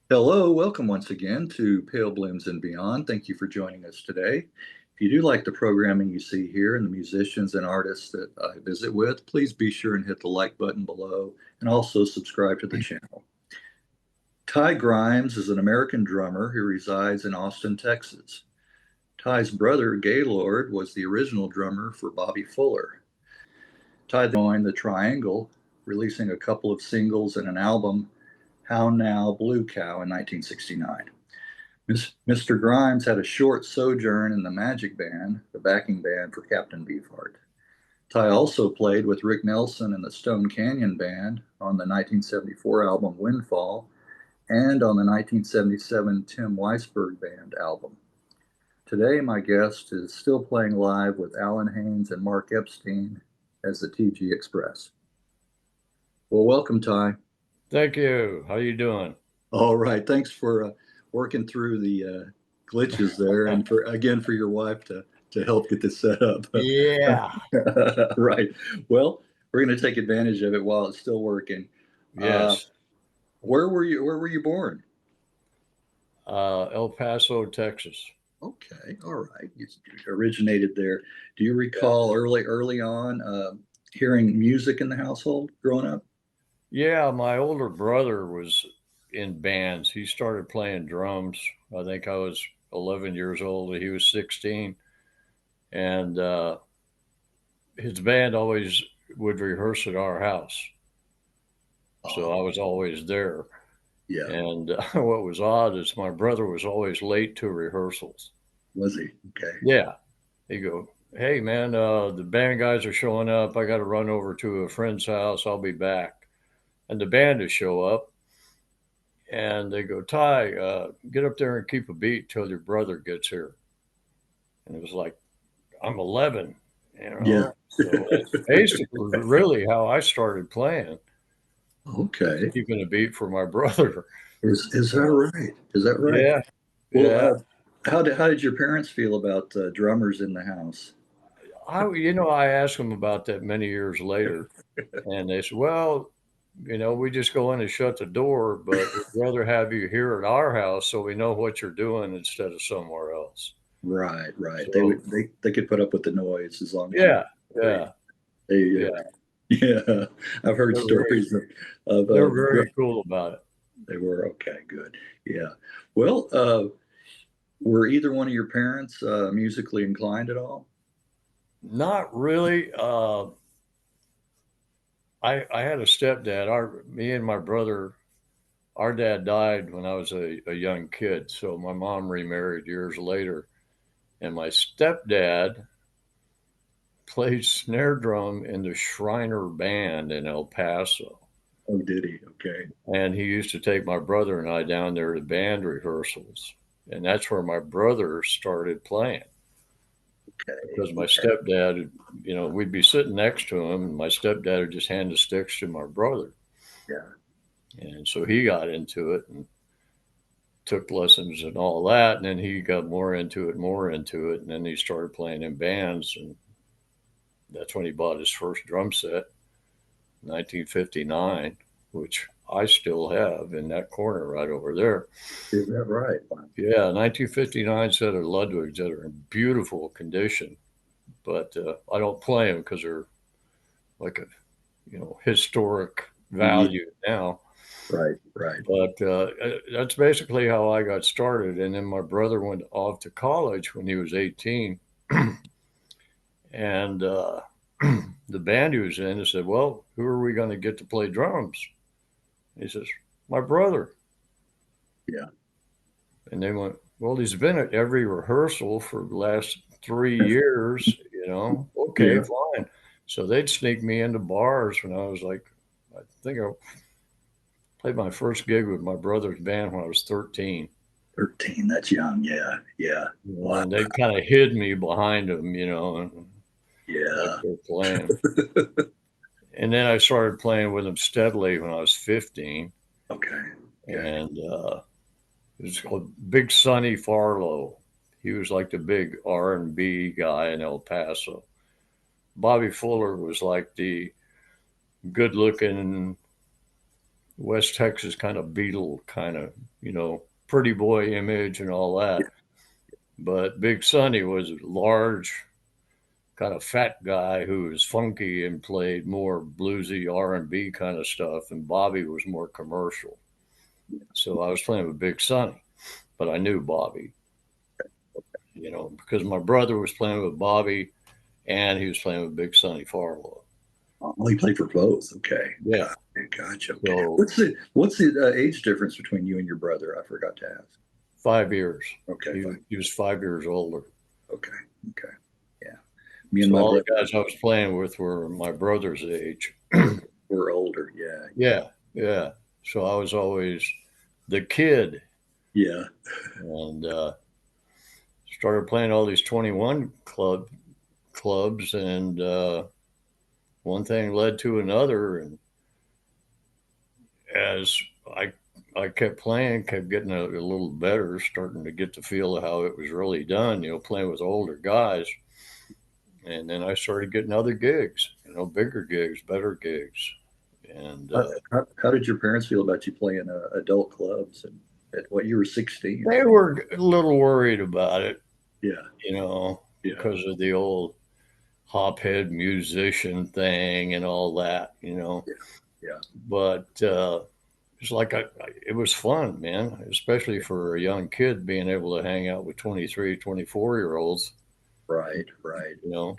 Hello, welcome once again to Pale Blooms and Beyond. Thank you for joining us today. If you do like the programming you see here and the musicians and artists that I visit with, please be sure and hit the like button below and also subscribe to the channel. Ty Grimes is an American drummer who resides in Austin, Texas. Ty's brother, Gaylord, was the original drummer for Bobby Fuller. Ty then joined the Triangle, releasing a couple of singles and an album, How Now, Blue Cow, in 1969. Mr. Grimes had a short sojourn in the Magic Band, the backing band for Captain Beefheart. Ty also played with Rick Nelson and the Stone Canyon Band on the 1974 album Windfall and on the 1977 Tim Weisberg Band album. Today, my guest is still playing live with Alan Haynes and Mark Epstein as the TG Express. Well, welcome, Ty. Thank you. How you doing? All right. Thanks for working through the glitches there, and for your wife to help get this set up. Yeah. Right. Well, we're going to take advantage of it while it's still working. Yes. Where were you born? El Paso, Texas. Okay. All right. You originated there. Do you Yeah. recall early on hearing music in the household growing up? Yeah, my older brother was in bands. He started playing drums. I think I was 11 years old. He was 16. And his band always would rehearse at our house. So I was always there. Yeah. And what was odd is my brother was always late to rehearsals. Was he? Okay. Yeah. He'd go, hey, man, the band guys are showing up. I got to run over to a friend's house. I'll be back. And the band would show up and they go, Ty, get up there and keep a beat till your brother gets here. And it was like, I'm 11, you Yeah. know? So that's basically really how I started playing, was Okay. keeping a beat for my brother. Is that So, right? Is that right? yeah, Well, yeah. how did your parents feel about drummers in the house? I asked them about that many years later. And they said, well, we just go in and shut the door, but we'd rather have you here at our house so we know what you're doing instead of somewhere else. Right, right. They So, would they could put up with the noise as long as you yeah, yeah, they yeah. yeah. I've heard They're very, stories of they're very cool about it. they were okay, good. Yeah. Well, were either one of your parents musically inclined at all? Not really. I had a stepdad. Me and my brother, our dad died when I was a young kid. So my mom remarried years later. And my stepdad played snare drum in the Shriner Band in El Paso. Oh, did he? Okay. And he used to take my brother and I down there to band rehearsals. And that's where my brother started playing Okay. because my stepdad, we'd be sitting next to him, and my stepdad would just hand the sticks to my brother. Yeah. And so he got into it and took lessons and all that. And then he got more into it, more into it. And then he started playing in bands. And that's when he bought his first drum set, 1959, which I still have in that corner right over there. Is that right? Yeah, 1959 set of Ludwigs that are in beautiful condition, but I don't play them because they're like a historic Yeah. value now. Right, right. But that's basically how I got started. And then my brother went off to college when he was 18, and the band he was in, he said, "Well, who are we going to get to play drums?" He says, "My brother." Yeah. And they went, well, he's been at every rehearsal for the last 3 years, okay, Yeah. fine. So they'd sneak me into bars when I was like, I think I played my first gig with my brother's band when I was 13. 13. That's young. Yeah. Yeah. Wow. And they kind of hid me behind them, and I Yeah. quit playing. And then I started playing with them steadily when I was 15. Okay. Okay. And it was called Big Sonny Farlow. He was like the big R&B guy in El Paso. Bobby Fuller was like the good-looking West Texas kind of Beatle kind of, pretty boy image and all Yeah. that. But Big Sonny was a large, kind of fat guy who was funky and played more bluesy R&B kind of stuff, and Bobby was more commercial. So I was playing with Big Sonny, but I knew Bobby, because my brother was playing with Bobby and he was playing with Big Sonny Farlow. Oh, he played for both. Okay. Yeah. Gotcha. Okay. So What's the age difference between you and your brother? I forgot to ask. 5 years. Okay. He was 5 years older. Okay. Okay. Yeah. Me and So my all the brother guys I was playing with were my brother's age. were older. Yeah. Yeah, yeah. So I was always the kid, Yeah. and started playing all these 21 clubs, and one thing led to another, and as I I kept playing, kept getting a little better, starting to get the feel of how it was really done. Playing with older guys, and then I started getting other gigs, bigger gigs, better gigs, and How did your parents feel about you playing adult clubs and at what you were 16? they were a little worried about it, Yeah. Yeah. because of the old hophead musician thing and all that. Yeah. Yeah. But it's like it was fun, man, especially for a young kid being able to hang out with 23, 24 year olds. Right. Right. You know,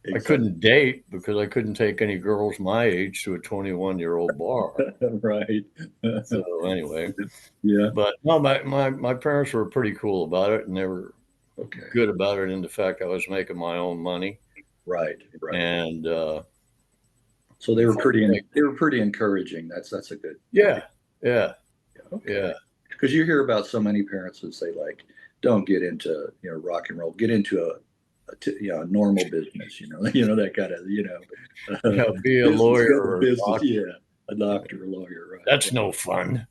I Exactly. couldn't date because I couldn't take any girls my age to a 21-year-old bar. Right. So anyway, Yeah. but no, my parents were pretty cool about it, and they were Okay. good about it in the fact I was making my own money, Right. Right. and So they if were I could pretty make, they were pretty encouraging. That's a good. yeah, yeah, Yeah, okay. yeah, Because you hear about so many parents who say like, don't get into rock and roll, get into a normal business, that kind of uh, yeah, be a business, lawyer or a business, doctor. yeah, a doctor, a lawyer, That's no fun.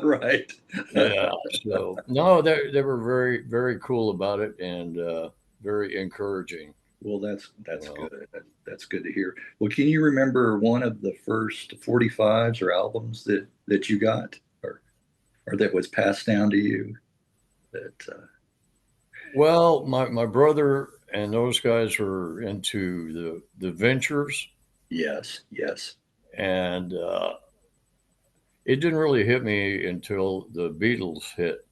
right, right. Yeah. So no, they were very very cool about it, and very encouraging. Well, You that's know. good. That's good to hear. Well, can you remember one of the first 45s or albums that you got, or that was passed down to you? That Well, my brother and those guys were into the Ventures, yes, yes, and it didn't really hit me until the Beatles hit.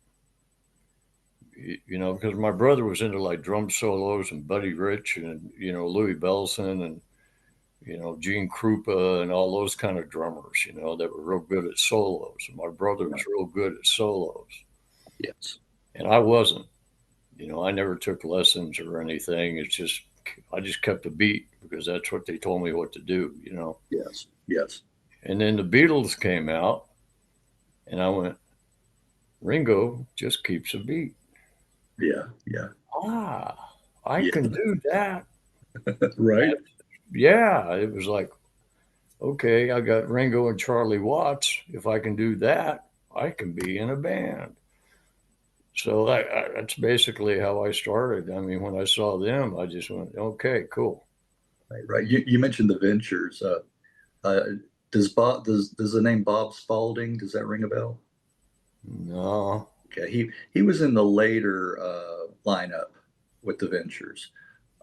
Because my brother was into like drum solos and Buddy Rich and Louis Bellson and Gene Krupa and all those kind of drummers, that were real good at solos. And my brother was right, real good at solos, yes. and I wasn't. I never took lessons or anything. It's just I just kept the beat because that's what they told me what to do. Yes, yes, And then the Beatles came out, and I went, Ringo just keeps a beat. yeah, yeah, I yeah, can do that. right, And yeah, it was like, okay, I got Ringo and Charlie Watts. If I can do that, I can be in a band. So that's basically how I started. I mean, when I saw them, I just went, okay, cool. right, right. You mentioned the Ventures. Uh, does the name Bob Spalding, does that ring a bell? No. Okay, he was in the later lineup with the Ventures,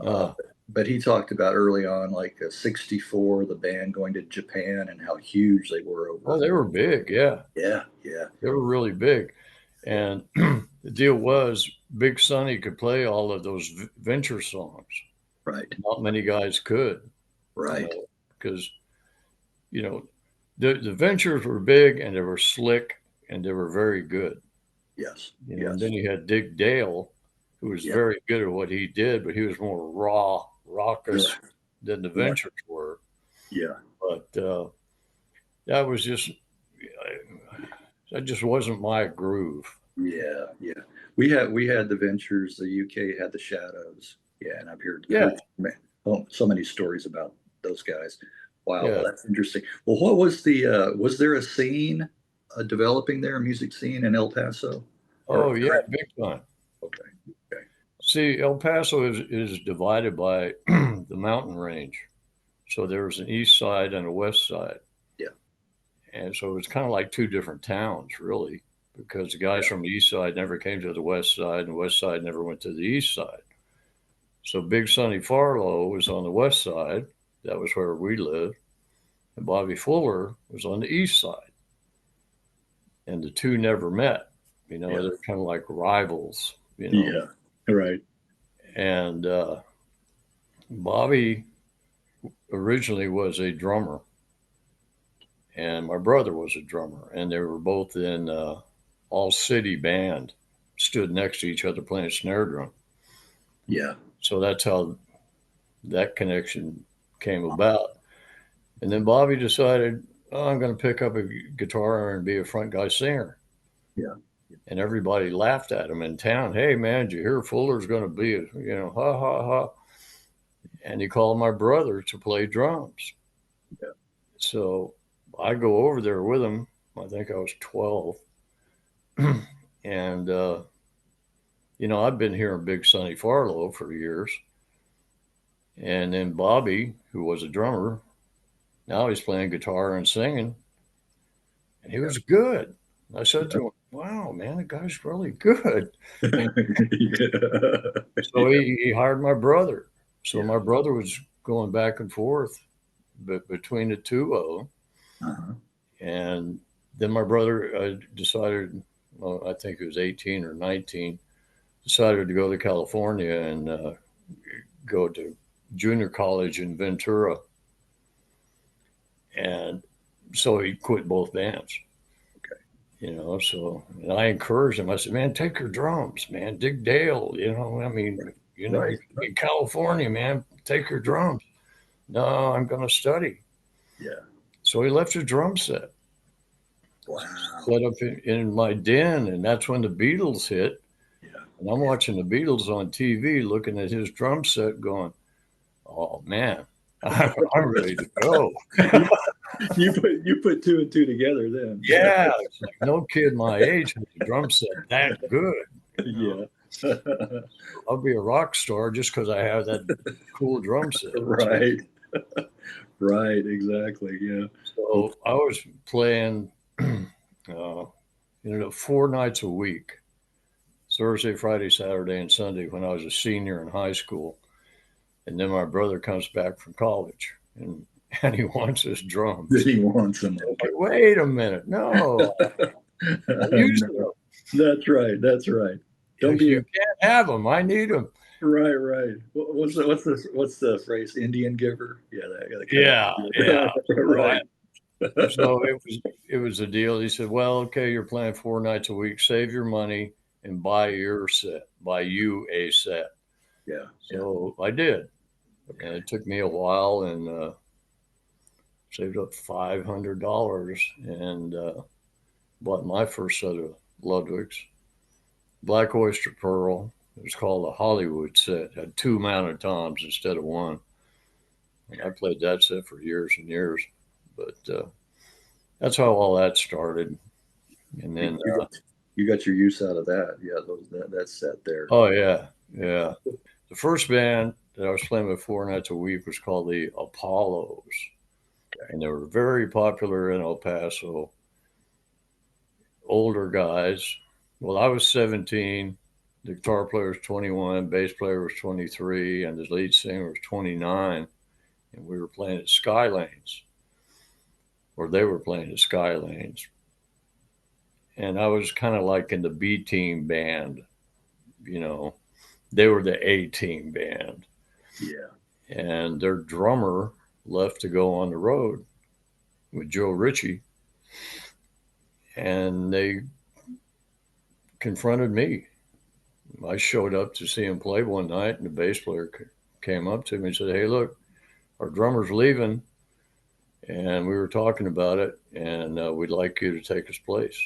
uh, Uh, but he talked about early on, like '64, the band going to Japan and how huge they were oh, over. they were big. Yeah. Yeah, yeah, They were really big. yeah. And the deal was Big Sonny could play all of those Venture songs. Right, Not many guys could, right. because, you know, the Ventures were big and they were slick and they were very good. Yes, And yes, then you had Dick Dale, who was yeah, very good at what he did, but he was more raw, raucous right, than the right. Ventures were. Yeah, But that was just, that just wasn't my groove. yeah, yeah. We had the Ventures. The UK had the Shadows. Yeah, and I've heard Yeah, so many stories about those guys. Wow, well, yeah. that's interesting. Well, what was was there a scene developing there, a music scene in El Paso? Or Oh, yeah, big time. okay, okay, See, El Paso is divided by the mountain range. So there's an east side and a west side. yeah, And so it was kind of like two different towns, really, because the guys from the east side never came to the west side, and the west side never went to the east side. So Big Sonny Farlow was on the west side. That was where we lived. And Bobby Fuller was on the east side. And the two never met. You know, Yeah. they're kind of like rivals, you know. Yeah. Right. And Bobby originally was a drummer, and my brother was a drummer, and they were both in all city band, stood next to each other playing snare drum. Yeah. So that's how that connection came about. And then Bobby decided, oh, I'm going to pick up a guitar and be a front guy singer. Yeah. And everybody laughed at him in town. Hey, man, did you hear Fuller's going to be, ha, ha, ha. And he called my brother to play drums. Yeah. So I go over there with him. I think I was 12. And, I've been hearing Big Sonny Farlow for years. And then Bobby, who was a drummer, now he's playing guitar and singing. And he was good. I said to him, wow, man, the guy's really good. And so he hired my brother. So my brother was going back and forth between the two of them. Uh-huh. And then my brother decided, well, I think he was 18 or 19, decided to go to California and go to junior college in Ventura. And so he quit both bands. So and I encouraged him. I said, man, take your drums, man. Dig Dale, Right. in California, man, take your drums. No, I'm going to study. Yeah. So he left his drum set. Wow. Set up in my den, and that's when the Beatles hit. Yeah. And I'm watching the Beatles on TV, looking at his drum set going, oh, man, I'm ready to go. You put two and two together then. Yeah, it's like no kid my age has a drum set that good. Yeah. I'll be a rock star just because I have that cool drum set. Right. Right. Exactly. Yeah. So I was playing, 4 nights a week, Thursday, Friday, Saturday, and Sunday when I was a senior in high school. And then my brother comes back from college and he wants his drums. He wants them. Like, wait a minute. No. No. That's right. That's right. Don't be. You can't have them. I need them. Right, right. What's the phrase? Indian giver? Yeah, yeah. Right. So it was a deal. He said, "Well, okay, you're playing 4 nights a week. Save your money and buy you a set." Yeah. So I did, and it took me a while, and saved up $500 and bought my first set of Ludwigs. Black Oyster Pearl. It was called a Hollywood set. Had 2 mounted toms instead of 1. And I played that set for years and years. But that's how all that started. And then you got your use out of that. Yeah, that set there. Oh yeah, yeah. The first band that I was playing with 4 nights a week was called the Apollos, and they were very popular in El Paso. Older guys. Well, I was 17. The guitar player was 21, bass player was 23, and the lead singer was 29. And we were playing at Skylanes, or they were playing at Skylanes. And I was kind of like in the B team band, they were the A team band. Yeah. And their drummer left to go on the road with Joe Ritchie. And they confronted me. I showed up to see him play one night, and the bass player came up to me and said, "Hey, look, our drummer's leaving, and we were talking about it, and we'd like you to take his place."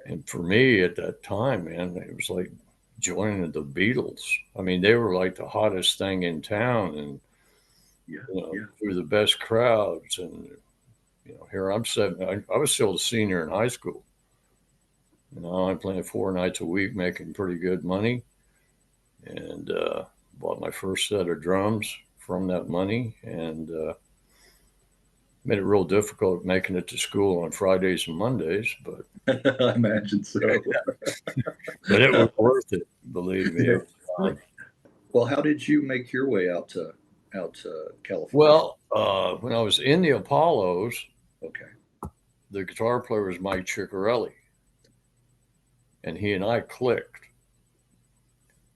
And for me at that time, man, it was like joining the Beatles. I mean, they were like the hottest thing in town, and through the best crowds. And here I'm 7. I was still a senior in high school. Now I'm playing 4 nights a week, making pretty good money, and bought my first set of drums from that money, and Made it real difficult making it to school on Fridays and Mondays, but I imagine so. it was worth it. Believe me, Yeah. it was fun. Well, how did you make your way out to California? Well, when I was in the Apollos, Okay. the guitar player was Mike Ciccarelli, and he and I clicked.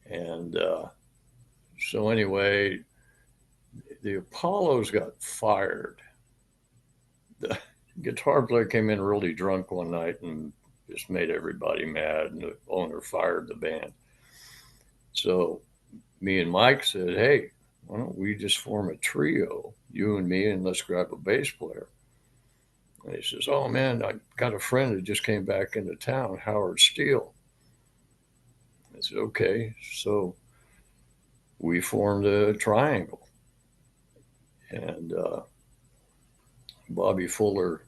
And so anyway, the Apollos got fired. The guitar player came in really drunk one night and just made everybody mad, and the owner fired the band. So me and Mike said, "Hey, why don't we just form a trio, you and me, and let's grab a bass player?" And he says, "Oh man, I got a friend that just came back into town, Howard Steele." I said, "Okay." So we formed a triangle, and Bobby Fuller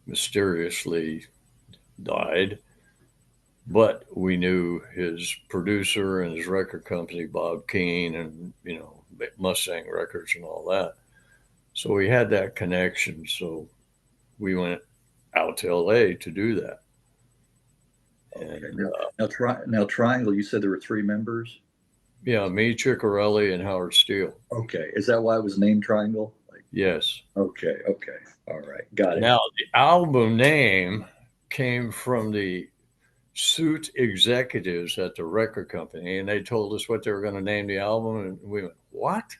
mysteriously died, but we knew his producer and his record company, Bob Keane, and Mustang Records and all that. So we had that connection. So we went out to LA to do that. Okay. And Now Triangle. You said there were three members. yeah, me, Ciccarelli, and Howard Steele. Okay. Is that why it was named Triangle? Like, Yes. okay. Okay. All right. Got it. Now the album name came from the suit executives at the record company, and they told us what they were going to name the album, and we went, "What?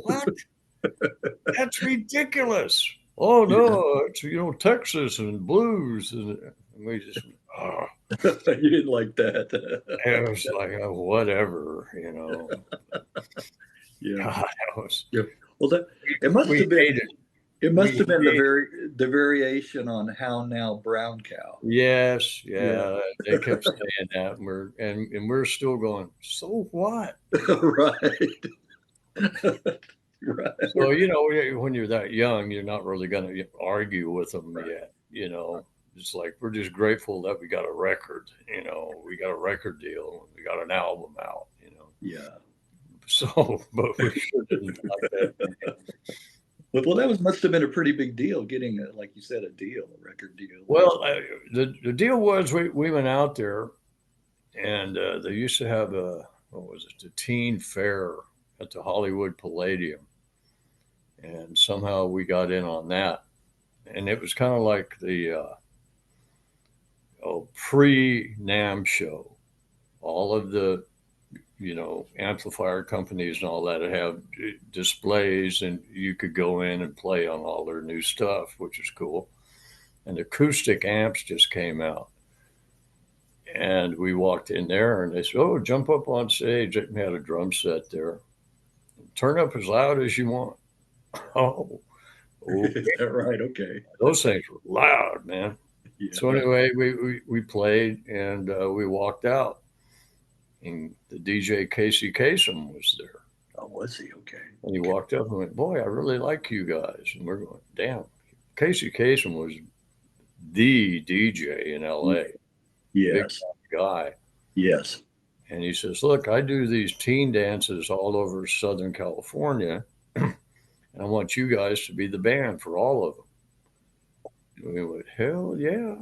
What? That's ridiculous! Oh Yeah. no, it's Texas and blues," and we just, oh, You didn't like that. it was like whatever. Yeah. God, that was Yeah. Well, that it must we have been. hated It must we have been hated. the variation on How Now Brown Cow. Yes, Yeah. yeah, they kept saying that, and we're still going. So what? Right. Right. So, when you're that young, you're not really going to argue with them Right. yet. It's like we're just grateful that we got a record. We got a record deal. We got an album out. Yeah. So, but we sure didn't like that. Well, that must have been a pretty big deal getting, like you said, a record deal. Well, the deal was we went out there, and they used to have what was it, the teen fair at the Hollywood Palladium, and somehow we got in on that, and it was kind of like the pre NAM show. All of the amplifier companies and all that have displays, and you could go in and play on all their new stuff, which is cool. And acoustic amps just came out, and we walked in there, and they said, "Oh, jump up on stage." We had a drum set there. Turn up as loud as you want. Oh, Is okay. that right? Okay. Those things were loud, man. So Yeah. anyway, we played, and we walked out, and the DJ Casey Kasem was there. Oh, was he? Okay. And he walked up and went, "Boy, I really like you guys." And we're going, "Damn." Casey Kasem was the DJ in LA, big Yes. guy. Yes. And he says, "Look, I do these teen dances all over Southern California, and I want you guys to be the band for all of them." And we went, "Hell yeah."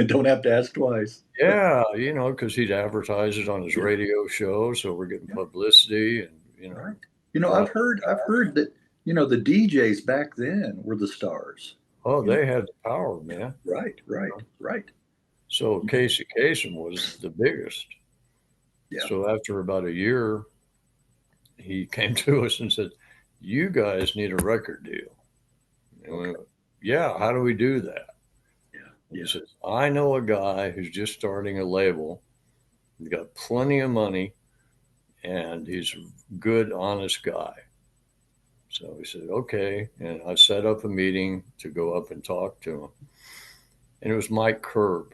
Don't have to ask twice. Yeah, because he'd advertise it on his Yeah. radio show, so we're getting Yeah. publicity, and Right. brought. I've heard that, the DJs back then were the stars. Oh, You know. they had the power, man. Right. Right. Right. So Casey Kasem was the biggest. Yeah. So after about a year, he came to us and said, "You guys need a record deal." And we went, "Yeah, how do we do that?" Yeah. And Yeah. he says, "I know a guy who's just starting a label. He's got plenty of money, and he's a good, honest guy." So we said, "Okay." And I set up a meeting to go up and talk to him. And it was Mike Curb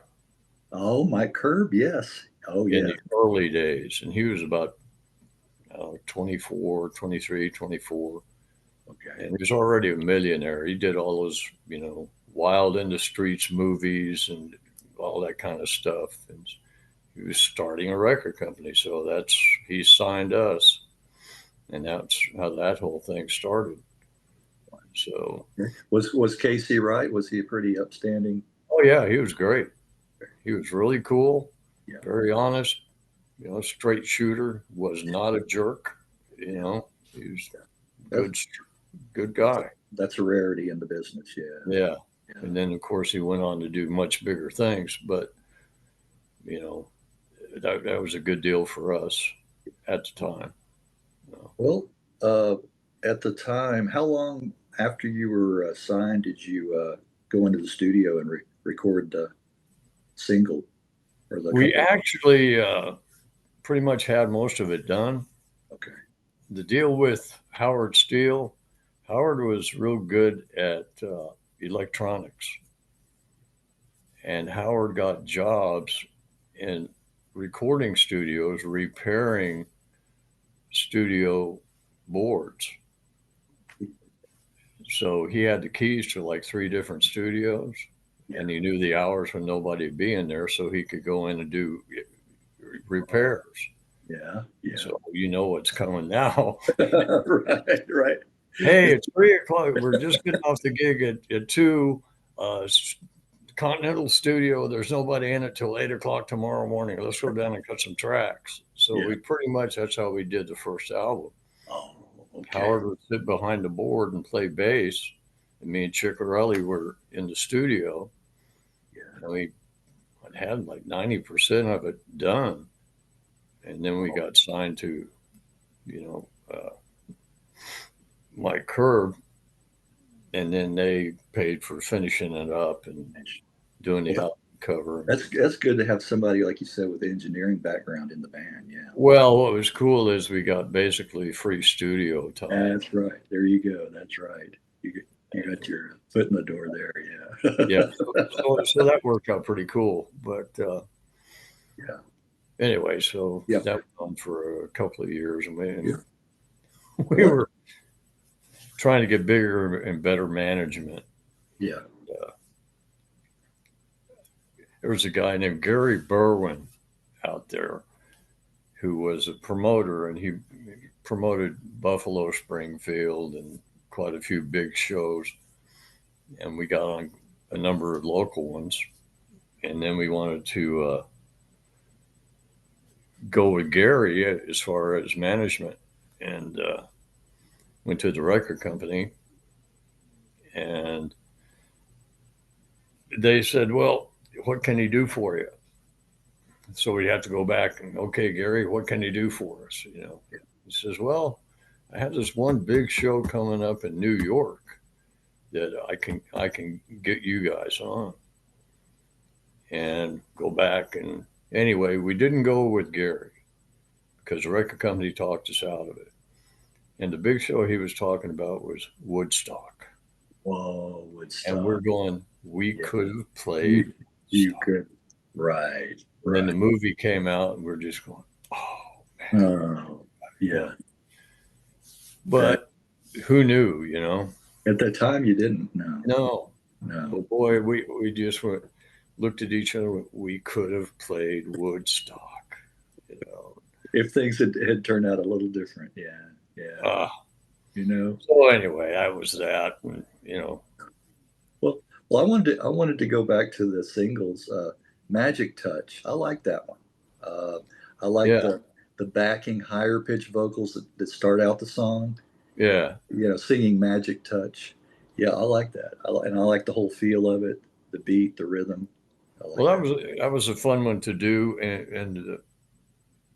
Oh, Mike Curb. Yes. Oh, in yeah. the early days. And he was about 24, 23, 24. Okay. And he was already a millionaire. He did all those, Wild in the Streets movies and all that kind of stuff. And he was starting a record company. So he signed us. And that's how that whole thing started. So, Was Casey right? Was he a pretty upstanding? oh yeah, he was great. He was really cool, Yeah, very honest, straight shooter, was not a jerk, you yeah. know, he was That's good, good that's guy. that's a rarity in the business. Yeah, Yeah. yeah. And then, of course, he went on to do much bigger things, but, you know, that was a good deal for us at the time. Well, uh, at the time, how long after you were signed did you go into the studio and record the single or the We couple? actually pretty much had most of it done. Okay. The deal with Howard Steele, Howard was real good at electronics, and Howard got jobs in recording studios repairing studio boards. So he had the keys to like three different studios, Yeah. and he knew the hours when nobody would be in there, so he could go in and do Oh, repairs. yeah. Yeah. So you know what's coming now. Right. Right. Hey, it's 3 o'clock. We're just getting off the gig at two. Uh, Continental Studio. There's nobody in it till 8 o'clock tomorrow morning. Let's go down and cut some tracks. So Yeah. we pretty much that's how we did the first album. Oh, okay. Howard would sit behind the board and play bass, and me and Ciccarelli were in the studio. Yeah. And we had like 90% of it done, and then we Oh, got signed to, you know, Mike Curb, and then they paid for finishing it up and doing the well, album cover. that's good to have somebody like you said with engineering background in the band. Yeah. Well, what was cool is we got basically free studio time. That's right. There you go. That's right. You got your foot in the door there. Yeah, Yeah. so that worked out pretty cool. But Yeah. anyway, so Yeah. that went on for a couple of years, and Yeah. we What? were trying to get bigger and better management. Yeah. Uh, there was a guy named Gary Berwin out there who was a promoter, and he promoted Buffalo Springfield and quite a few big shows. And we got on a number of local ones. And then we wanted to go with Gary as far as management, and went to the record company, and they said, "Well, what can he do for you?" So we have to go back and, okay, Gary, what can he do for us? He says, "Well, I have this one big show coming up in New York that I can get you guys on," and go back. And anyway, we didn't go with Gary because the record company talked us out of it. And the big show he was talking about was Woodstock. Whoa, And we're Woodstock. going, we Yeah. could have played You Woodstock. could. Right. And then the Right. movie came out, and we're just going, oh, man. Oh, Yeah. yeah. That, But who knew? at that time, you didn't. No. No. No. But boy, we just looked at each other. We could have played Woodstock. You know. If things had turned out a little different. Yeah. Yeah. Uh, You know. so anyway, I was that. And. Well, I wanted to go back to the singles. Magic Touch. I like that one. Uh, I like Yeah. the backing higher pitched vocals that start out the song. Yeah. Singing Magic Touch. Yeah, I like that. And I like the whole feel of it, the beat, the rhythm. I Well, like that that. was that was a fun one to do, and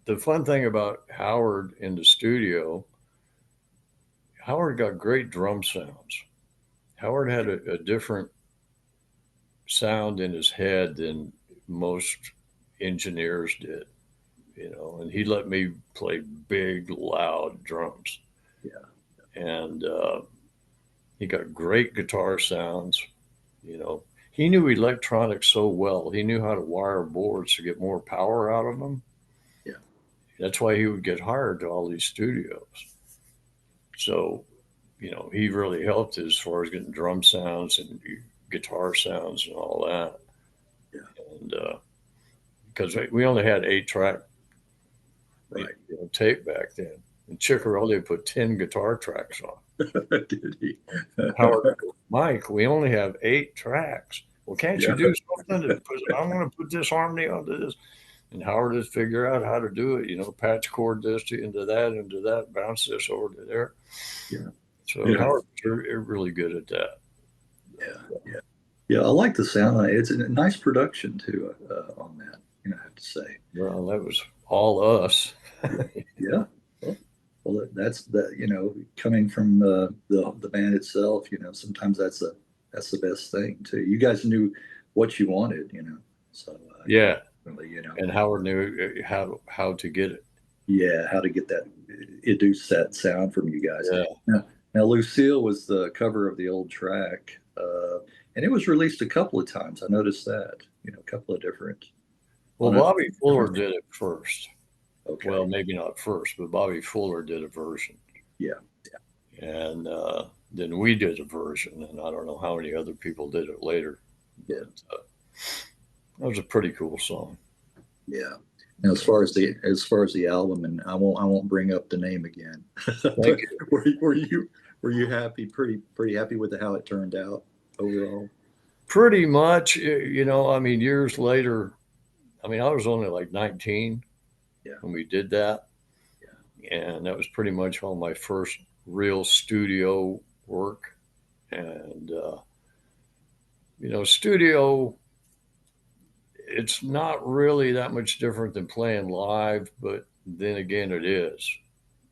the fun thing about Howard in the studio, Howard got great drum sounds. Howard had a different sound in his head than most engineers did, and he let me play big, loud drums. Yeah. And he got great guitar sounds. You know, he knew electronics so well. He knew how to wire boards to get more power out of them. Yeah. That's why he would get hired to all these studios. So, he really helped as far as getting drum sounds and guitar sounds and all that. Yeah. And because we only had 8-track Right. tape back then. And Chicarelli put 10 guitar tracks on. Did he? Howard, Mike, we only have 8 tracks. Well, can't you Yeah, do something to put, I want to put this harmony onto this. And Howard would figure out how to do it, patch chord this into that, bounce this over to there. yeah, So yeah, Howard's really good at that. yeah, yeah. Yeah, I like the sound. It's a nice production too on that. I have to say. Well, that was all us. Yeah, yeah. Well, that's that. Coming from the band itself, sometimes that's the best thing too. You guys knew what you wanted, so Yeah, really, and Howard knew how to get it. yeah, how to get that induce that sound from you guys. Yeah. Now Lucille was the cover of the old track, and it was released a couple of times. I noticed that, a couple of different Well, on a Bobby Fuller different. did it first. Okay, Well, maybe not first, but Bobby Fuller did a version, yeah, and then we did a version, and I don't know how many other people did it later, yeah, but that was a pretty cool song. yeah. Now, as far as the album, and I won't bring up the name again. Thank But you. were you happy? Pretty happy with how it turned out overall? Pretty much, I mean, years later, I mean, I was only like 19 Yeah, when we did that, yeah, and that was pretty much all my first real studio work. And studio, it's not really that much different than playing live, but then again, it is,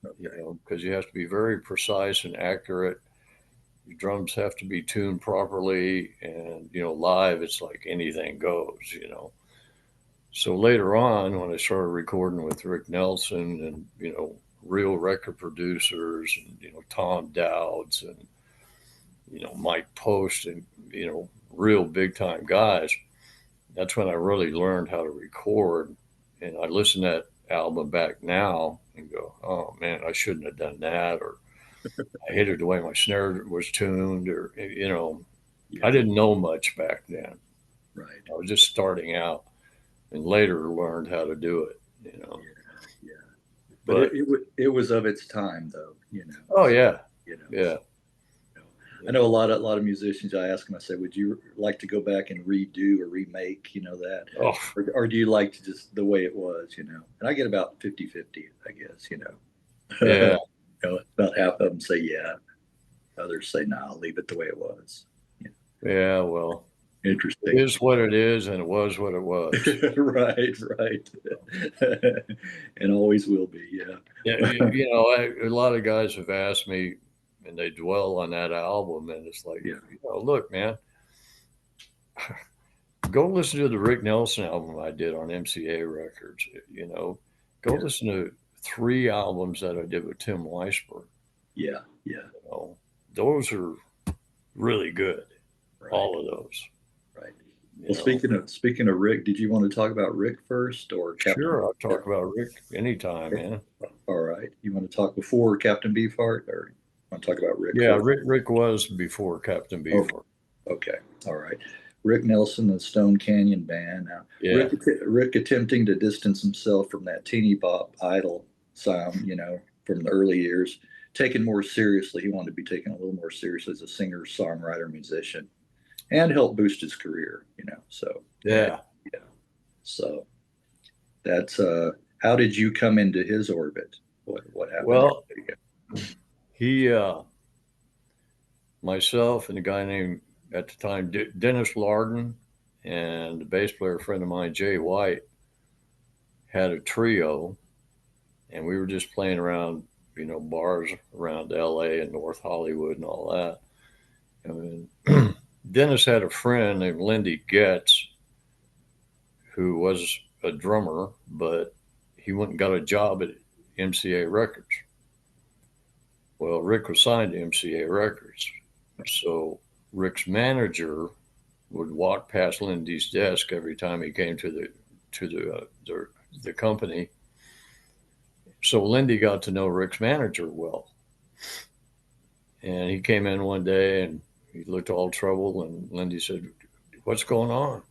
okay, because you have to be very precise and accurate. Your drums have to be tuned properly, and live, it's like anything goes. So later on, when I started recording with Rick Nelson and real record producers and Tom Dowds and Mike Post and real big time guys, that's when I really learned how to record. And I listen to that album back now and go, oh man, I shouldn't have done that, or I hated the way my snare was tuned, or I yeah, didn't know much back then. right, I was just starting out, and later learned how to do it. yeah, yeah. But it But it, it was of its time, though, oh So, yeah, so yeah, I know a lot of musicians. I ask them. I say, "Would you like to go back and redo or remake, that, oh or do you like to just the way it was?" And I get about 50-50, I guess. yeah, About half of them say yeah, others say no, I'll leave it the way it was. Yeah. yeah. Well, it Interesting. is what it is, and it was what it was. Right, right. And always will be. Yeah, Yeah. a lot of guys have asked me, and they dwell on that album, and it's like, Yeah. look, man, go listen to the Rick Nelson album I did on MCA Records. Go Yeah. listen to 3 albums that I did with Tim Weisberg. Yeah. Yeah. You know, those are really good. Right. All of those. Right. You Well, know, speaking of Rick, did you want to talk about Rick first or Captain? sure, I'll Yeah. talk about Rick anytime, man. All right. You want to talk before Captain Beefheart, or want to talk about Rick Yeah, first? Rick was before Captain Oh, Beefheart. okay. All right. Rick Nelson, the Stone Canyon Band. Now, Yeah, Rick attempting to distance himself from that teeny bop idol sound, from the early years, taken more seriously. He wanted to be taken a little more seriously as a singer, songwriter, musician, and help boost his career. So, yeah, yeah. yeah. So that's how did you come into his orbit? What happened Well, there? he, myself, and a guy named at the time Dennis Larden, and a bass player friend of mine, Jay White, had a trio, and we were just playing around, bars around L.A. and North Hollywood and all that. And Dennis had a friend named Lindy Getz, who was a drummer, but he went and got a job at MCA Records. Well, Rick was signed to MCA Records. So Rick's manager would walk past Lindy's desk every time he came to the company. So Lindy got to know Rick's manager well. And he came in one day and he looked all troubled, and Lindy said, "What's going on?"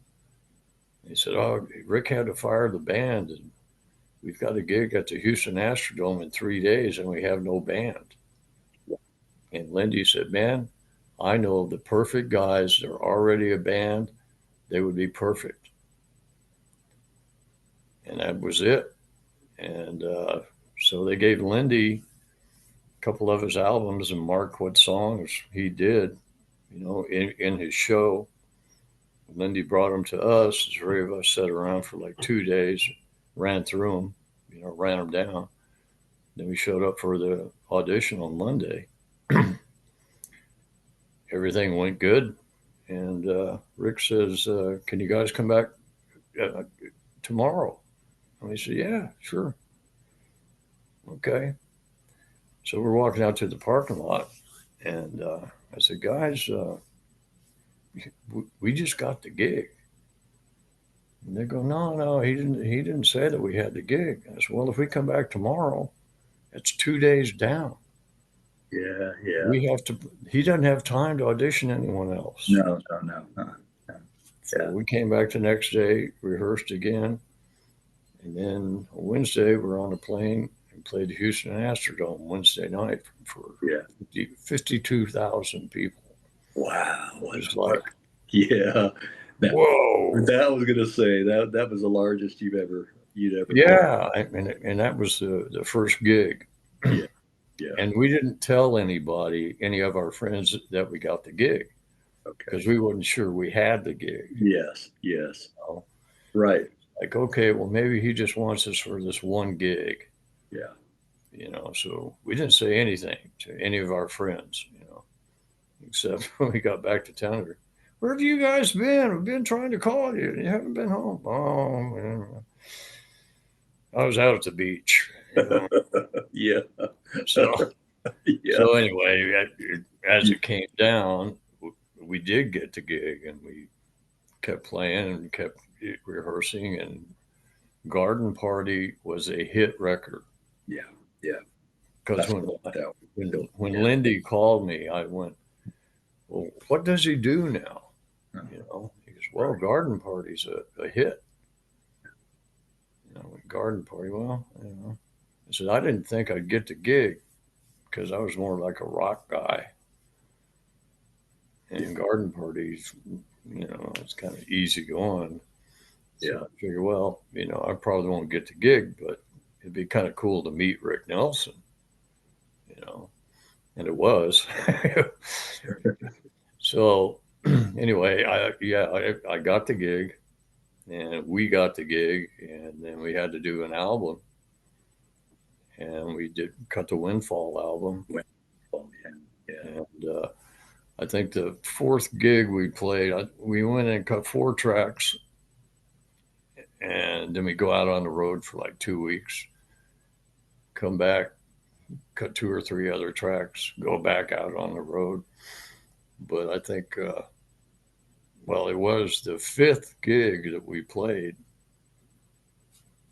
He said, "Oh, Rick had to fire the band, and we've got a gig at the Houston Astrodome in 3 days and we have no band. And Lindy said, man, I know the perfect guys. They're already a band. They would be perfect. And that was it. And so they gave Lindy a couple of his albums and marked what songs he did, in his show. Lindy brought them to us. The three of us sat around for like 2 days, ran through them, ran them down. Then we showed up for the audition on Monday. Everything went good. And Rick says, can you guys come back tomorrow? And we said, yeah, sure. Okay. So we're walking out to the parking lot. And I said, guys, we just got the gig. And they go, no, he didn't say that we had the gig. I said, well, if we come back tomorrow, it's 2 days down. Yeah. He doesn't have time to audition anyone else. No. So we came back the next day, rehearsed again. And then on Wednesday, we're on a plane and played the Houston Astrodome Wednesday night for 52,000 people. Wow. It's like, yeah. Whoa. That was going to say that was the largest you'd ever. Yeah. And that was the first gig. Yeah. And we didn't tell anybody, any of our friends, that we got the gig. Okay. Because we wasn't sure we had the gig. Yes. Right. Like, okay, well, maybe he just wants us for this one gig. Yeah. So we didn't say anything to any of our friends, except when we got back to town. Where have you guys been? We've been trying to call you. You haven't been home. Oh, man. I was out at the beach. Yeah. So anyway, as it came down, we did get the gig, and we kept playing and kept rehearsing, and Garden Party was a hit record. Yeah. Because when Lindy called me, I went, well, what does he do now? He goes, well, Garden Party's a hit. Garden Party, well, I said, I didn't think I'd get the gig because I was more like a rock guy. And Garden Party's, it's kind of easy going. So I figured, well, I probably won't get the gig, but it'd be kind of cool to meet Rick Nelson, and it was. So anyway, I got the gig, and we got the gig, and then we had to do an album, and we did cut the Windfall album. And I think the fourth gig we played, we went and cut 4 tracks, and then we go out on the road for like 2 weeks, come back, cut 2 or 3 other tracks, go back out on the road. But I think, it was the 5th gig that we played.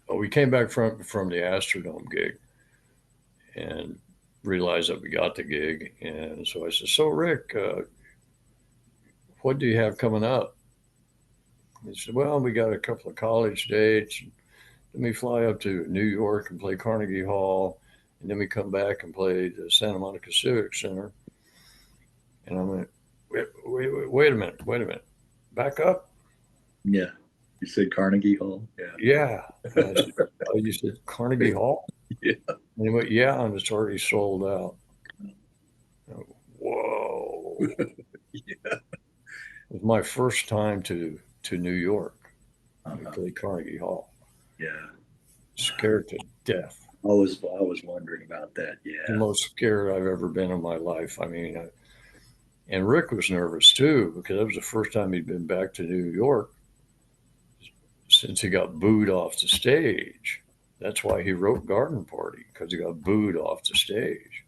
Oh, we came back from the Astrodome gig and realized that we got the gig. And so I said, so Rick, what do you have coming up? He said, well, we got a couple of college dates. Then we fly up to New York and play Carnegie Hall. And then we come back and play the Santa Monica Civic Center. And I went, wait a minute. Back up. Yeah. You said Carnegie Hall? Yeah. I said, oh, you said Carnegie Hall? Yeah. And he went, yeah, and it's already sold out. Went, whoa. Yeah. It was my first time to New York. We played Carnegie Hall. Yeah. Scared to death. I was wondering about that. Yeah. The most scared I've ever been in my life. I mean, and Rick was nervous too, because that was the first time he'd been back to New York since he got booed off the stage. That's why he wrote Garden Party, because he got booed off the stage.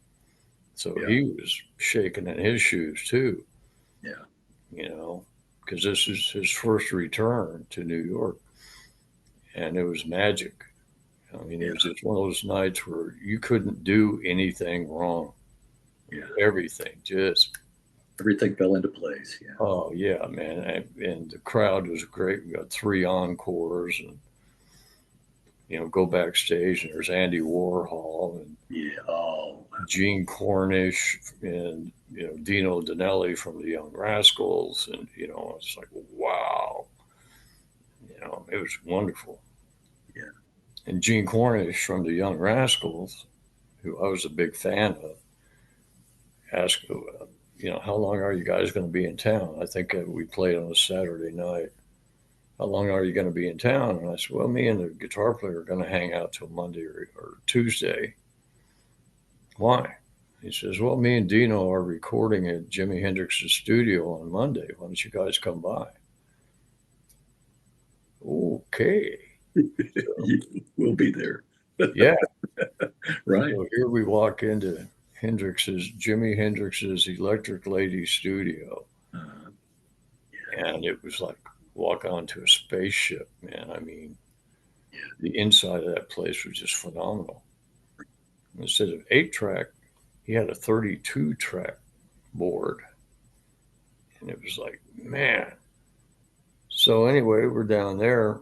So he was shaking in his shoes too. Yeah. Because this is his first return to New York. And it was magic. I mean, it was just one of those nights where you couldn't do anything wrong. Yeah. Everything fell into place. Yeah. Oh yeah, man. And the crowd was great. We got 3 encores, and go backstage, and there's Andy Warhol and Yeah. Oh, Gene Cornish and Dino Danelli from the Young Rascals, and it's like, wow, it was wonderful. yeah. And Gene Cornish from the Young Rascals, who I was a big fan of, asked, how long are you guys going to be in town? I think we played on a Saturday night. How long are you going to be in town? And I said, well, me and the guitar player are going to hang out till Monday or Tuesday. Why? He says, well, me and Dino are recording at Jimi Hendrix's studio on Monday. Why don't you guys come by? Okay. We'll be there. Yeah. Right. So here we walk into Jimi Hendrix's Electric Lady studio. Uh, And it was like walk onto a spaceship, man. I mean, yeah. the inside of that place was just phenomenal. Instead of 8-track, he had a 32-track board. And it was like, man. So anyway, we're down there.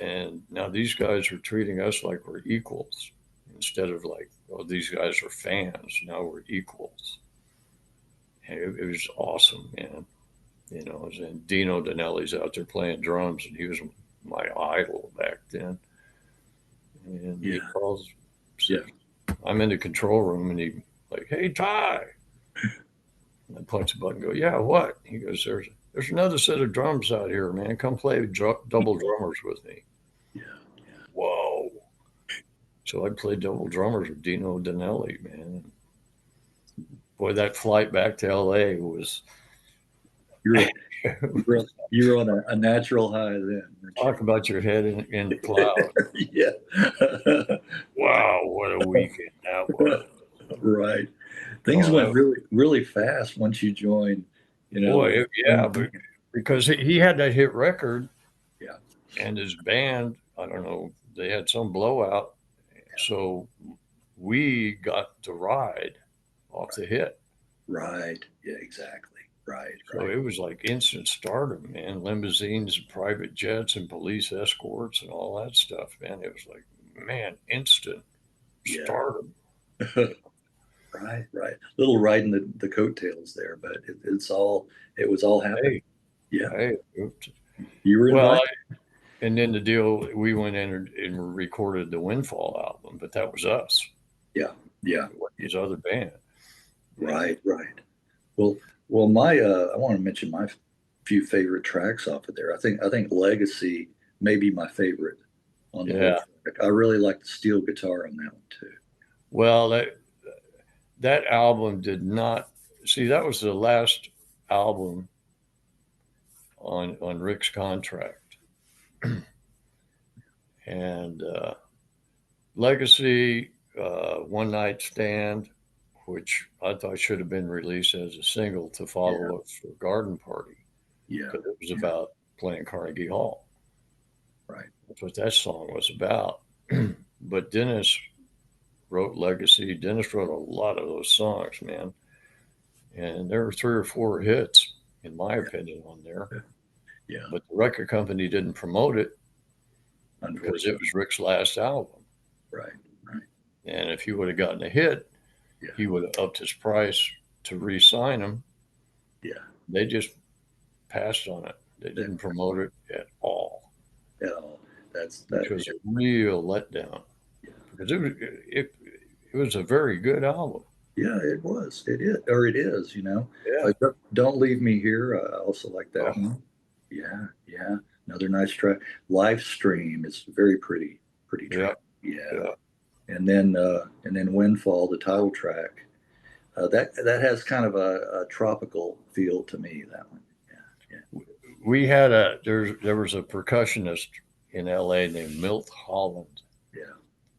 And now these guys are treating us like we're equals instead of like, oh, these guys are fans. Now we're equals. And it was awesome, man. And Dino Danelli's out there playing drums, and he was my idol back then. And he Yeah. calls, Yeah. says, I'm in the control room, and he like, hey, Ty. And I punch a button, and go, yeah, what? He goes, there's another set of drums out here, man. Come play double drummers with me. Yeah. Whoa. So I played double drummers with Dino Danelli, man. Boy, that flight back to LA was You're you're on a natural high then. talk about your head in the cloud. Yeah. Right. Wow, what a weekend that was. Right. Things Oh, went really, really fast once you joined, boy, yeah, the but because he had that hit record yeah. and his band, I don't know, they had some blowout. So we got to ride off the hit. Right. Yeah, exactly. Right. So Right. it was like instant stardom, man. Limousines, private jets, and police escorts and all that stuff, man. It was like, man, instant Yeah. stardom. Right. Right. Little riding the coattails there, but it was all happening. Hey, Yeah. hey. You were Well, invited. and then the deal, we went in and recorded the Windfall album, but that was us. Yeah. Yeah. It wasn't his other band. Right. Right. Well, my I want to mention my few favorite tracks off of there. I think Legacy may be my favorite on the whole Yeah. track. I really like the steel guitar on that one too. Well, that album did not see. That was the last album on Rick's contract, and Legacy, One Night Stand, which I thought should have been released as a single to follow up for Garden Party, Yeah. because it was Yeah. about playing Carnegie Hall. Right. That's what that song was about. But Dennis wrote Legacy. Dennis wrote a lot of those songs, man. And there were 3 or 4 hits, in my opinion, on there. Yeah. But the record company didn't promote it because it Unfortunately. was Rick's last album. Right. Right. And if he would have gotten a hit, Yeah. he would have upped his price to re-sign him. Yeah. They just passed on it. They didn't promote it at all, Yeah. That's which was a real letdown, Yeah. because it was a very good album. Yeah, it was. It is, or it is. Yeah. Don't leave me here. I also like that Oh, one. Yeah. Yeah. Another nice track. Live Stream is very pretty yeah. track. Yeah. Yeah. And then Windfall, the title track. That has kind of a tropical feel to me. That one. Yeah. We had there was a percussionist in LA named Milt Holland, Yeah.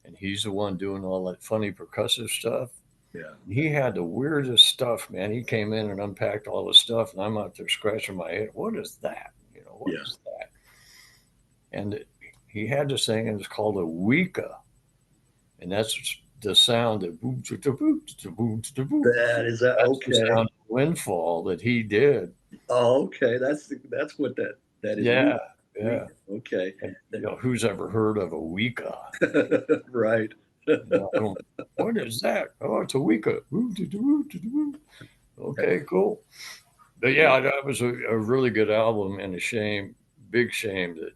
and he's the one doing all that funny percussive stuff. Yeah. He had the weirdest stuff, man. He came in and unpacked all the stuff, and I'm out there scratching my head. What is that? What Yeah. is that? And he had this thing, and it's called a Weka, and that's the sound of boom, to boom, to boom, to boom. That That's the okay. sound of Windfall that he did. Oh, okay. That's what that is. Yeah. Yeah. Okay. And, who's ever heard of a Wicca? Right. What is that? Oh, it's a Wicca. Okay, cool. But yeah, that was a really good album, and big shame that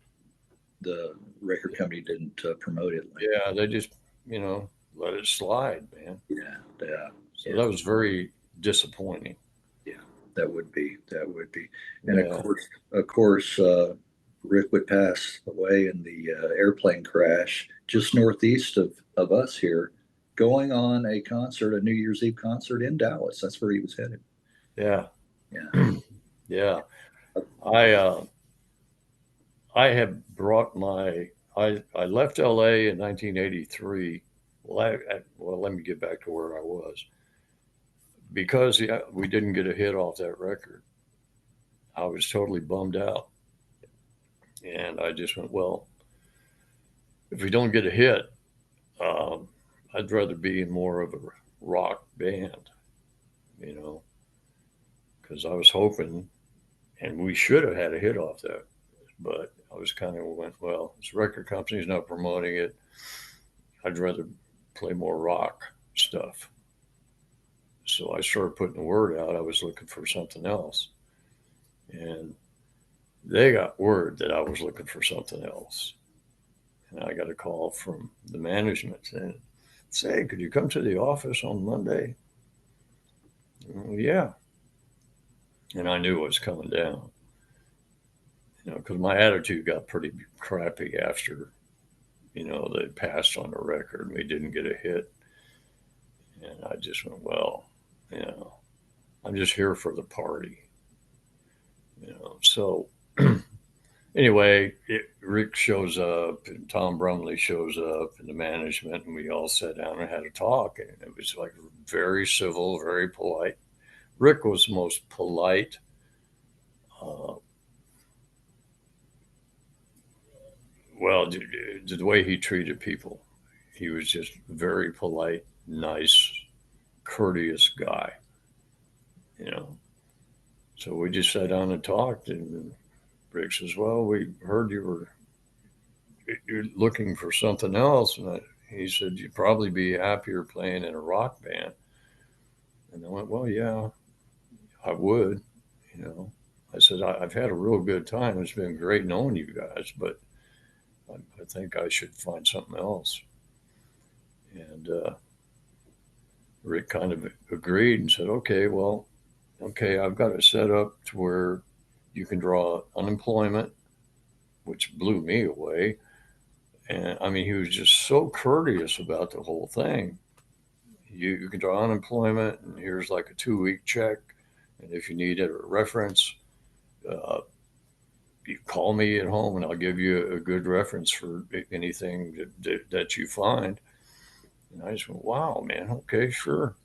The record company didn't promote it. yeah, they just let it slide, man. Yeah, yeah, So yeah, that was very disappointing. yeah. That would be, and Yeah, of course, Rick would pass away in the airplane crash just northeast of us here, going on a concert, a New Year's Eve concert in Dallas. That's where he was headed. yeah, Yeah. yeah. I I had brought my I left LA in 1983. Well, let me get back to where I was because we didn't get a hit off that record. I was totally bummed out, and I just went, well, if we don't get a hit, um, I'd rather be in more of a rock band, you know, because I was hoping, and we should have had a hit off that, but I was kind of went, well, this record company's not promoting it. I'd rather play more rock stuff. So I started putting the word out. I was looking for something else. And they got word that I was looking for something else. And I got a call from the management saying, say, could you come to the office on Monday? Well, yeah. And I knew it was coming down, because my attitude got pretty crappy after, they passed on the record and we didn't get a hit. And I just went, well, you know, I'm just here for the party, So anyway, Rick shows up and Tom Brumley shows up and the management, and we all sat down and had a talk. And it was like very civil, very polite. Rick was most polite. Uh, well, the way he treated people, he was just very polite, nice, courteous guy, you know. So we just sat down and talked, and Rick says, "Well, we heard you're looking for something else," and he said, "You'd probably be happier playing in a rock band." And I went, "Well, yeah, I would." You know, I said, "I've had a real good time. It's been great knowing you guys, but I think I should find something else." And Rick kind of agreed and said, "Okay, well, okay, I've got it set up to where you can draw unemployment," which blew me away. And I mean, he was just so courteous about the whole thing. You can draw unemployment, and here's like a 2 week check. And if you need a reference, uh, you call me at home and I'll give you a good reference for anything that you find. And I just went, wow, man, okay, sure.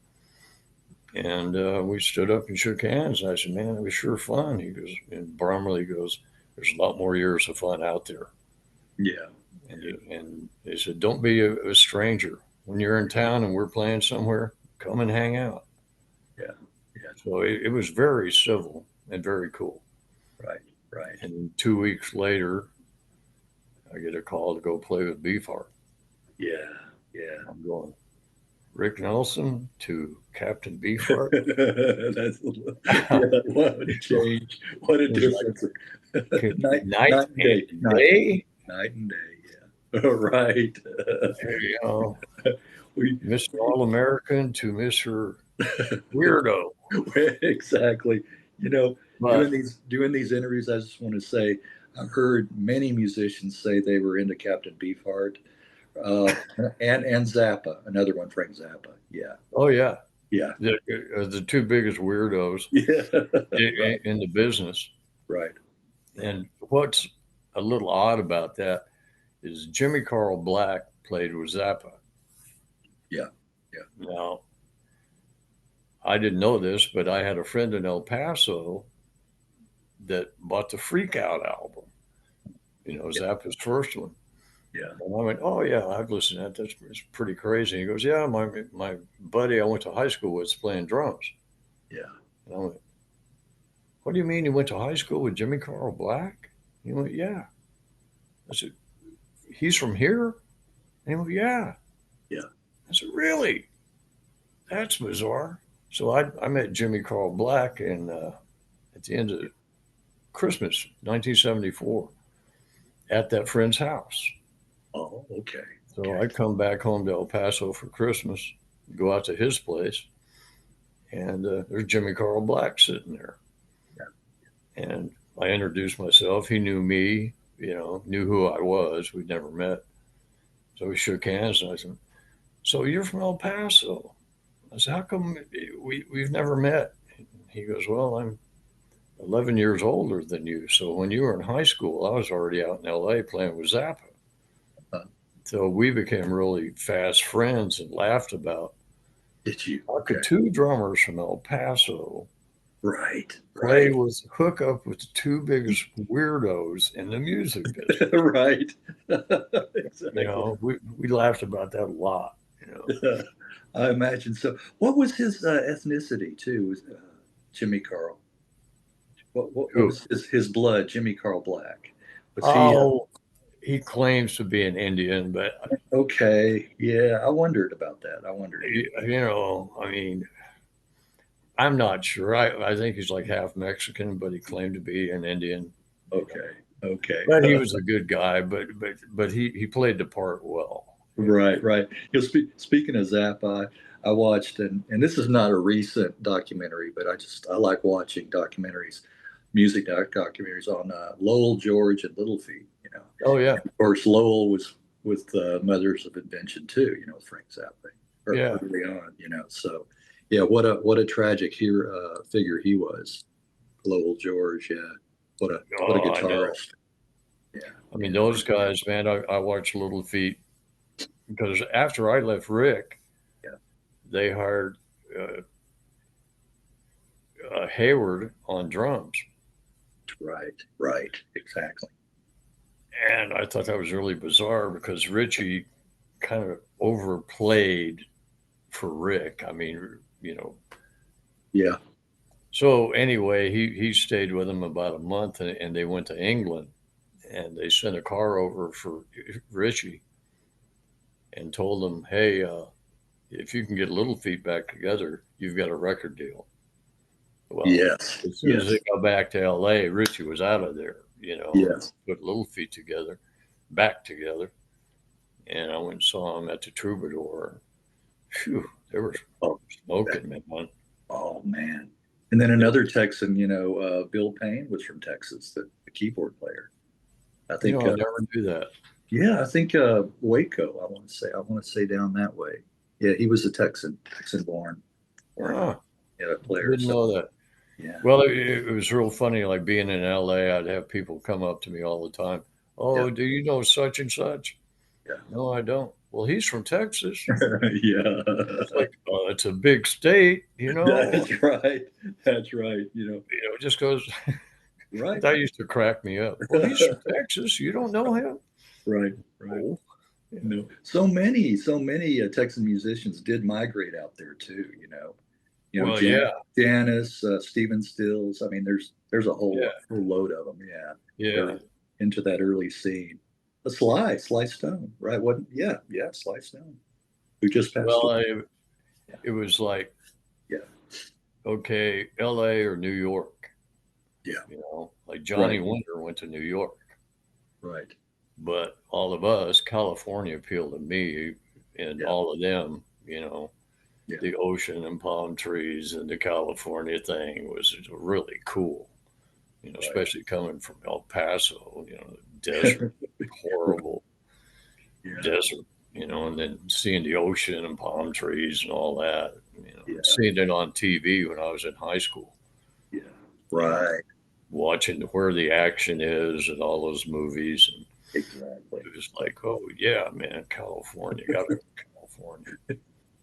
And we stood up and shook hands. And I said, man, it was sure fun. He goes, and Brumley goes, there's a lot more years of fun out there. Yeah. And they said, don't be a stranger. When you're in town and we're playing somewhere, come and hang out. Yeah. Yeah. So it was very civil and very cool. Right. Right. And 2 weeks later, I get a call to go play with Beefheart. Yeah. Yeah. I'm going, Rick Nelson to Captain Beefheart. That's yeah, what a change. What a difference. Like, night, night night and day. and day. Night and day. Yeah. Right. You know, we, Mr. All American to Mr. Weirdo. exactly. You know, But doing these interviews, I just want to say I've heard many musicians say they were into Captain Beefheart, uh, and Zappa, another one, Frank Zappa. Yeah, oh yeah, yeah, the two biggest weirdos yeah. in the business. Right. And what's a little odd about that is Jimmy Carl Black played with Zappa. Yeah, yeah. Now, I didn't know this, but I had a friend in El Paso that bought the Freak Out album, Zappa's first one. Yeah. And I went, oh, yeah, I've listened to that. That's pretty crazy. He goes, yeah, my buddy I went to high school with is playing drums. Yeah. And I went, what do you mean you went to high school with Jimmy Carl Black? He went, yeah. I said, he's from here? And he went, yeah. Yeah. I said, really? That's bizarre. So I met Jimmy Carl Black at the end of Christmas, 1974, at that friend's house. Oh, okay. So Okay. I'd come back home to El Paso for Christmas, go out to his place, and there's Jimmy Carl Black sitting there. Yeah. And I introduced myself. He knew me, knew who I was. We'd never met. So we shook hands, and I said, so you're from El Paso? I said, how come we've never met? He goes, well, I'm 11 years older than you. So when you were in high school, I was already out in LA playing with Zappa. Uh, So we became really fast friends and laughed about did you? how Okay. could two drummers from El Paso Right. play Right. with hook up with the two biggest weirdos in the music business. Right. You Exactly. know, we laughed about that a lot. You know, I imagine so. What was his ethnicity too? Jimmy Carl. What who? was his blood? Jimmy Carl Black. Was he Oh, he claims to be an Indian, but okay? Yeah, I wondered about that. I wondered. I mean, I'm not sure. I think he's like half Mexican, but he claimed to be an Indian. You know, Okay. Okay. but he was a good guy. But he played the part well. Right. Right. Speaking of Zappa, I watched and this is not a recent documentary, but I like watching documentaries, documentaries on Lowell George and Little Feat. Oh yeah, Of course, Lowell was with Mothers of Invention too. Frank Zappa, yeah. early on. So yeah, what a tragic figure he was, Lowell George. Yeah, what a Oh, I know. guitarist. Yeah, I mean, yeah, those guys, man. I watched Little Feat because after I left Rick, yeah. they hired uh, Hayward on drums, Right, right, exactly. and I thought that was really bizarre because Richie kind of overplayed for Rick. I mean, Yeah, So anyway, he stayed with him about a month, and they went to England, and they sent a car over for Richie and told him, "Hey, if you can get Little Feet back together, you've got a record deal." Well, yes, as soon as they yes, got back to L.A., Richie was out of there, and yes. put Little Feet together, back together, and I went and saw him at the Troubadour. Phew, they were Oh, that, smoking, man. oh man. And then They, another Texan, Bill Payne was from Texas, the keyboard player. I think, I never knew that. yeah, I think Waco. I want to say down that way. Yeah, he was a Texan born, Ah, yeah, player. didn't So know that. yeah, Well, it was real funny. Like being in LA, I'd have people come up to me all the time. yeah, Oh, do you know such and such? yeah, No, I don't. Well, he's from Texas. yeah. It's like, it's a big state, That's right. That's right. just goes, Right. that used to crack me up. Well, he's from Texas. You don't know him? Right. Right. Oh, yeah. So many Texan musicians did migrate out there too. Well, Jan yeah, Janice, Stephen Stills. I mean, there's a whole yeah, whole load of them. Yeah, yeah. they're into that early scene. Sly Stone, right? What? Yeah, yeah, Sly Stone, who just passed Well, away. it was like, Yeah, okay, LA or New York, yeah, like Johnny right, Winter went to New York. right. But all of us, California appealed to me and Yeah, all of them, yeah, the ocean and palm trees and the California thing was really cool, right. especially coming from El Paso, desert, Right. horrible Yeah, desert, and then seeing the ocean and palm trees and all that, and yeah, seeing it on TV when I was in high school, yeah. you know, Right. watching where the action is and all those movies. And Exactly. it was like, oh, yeah, man, California, got to go to California. Right.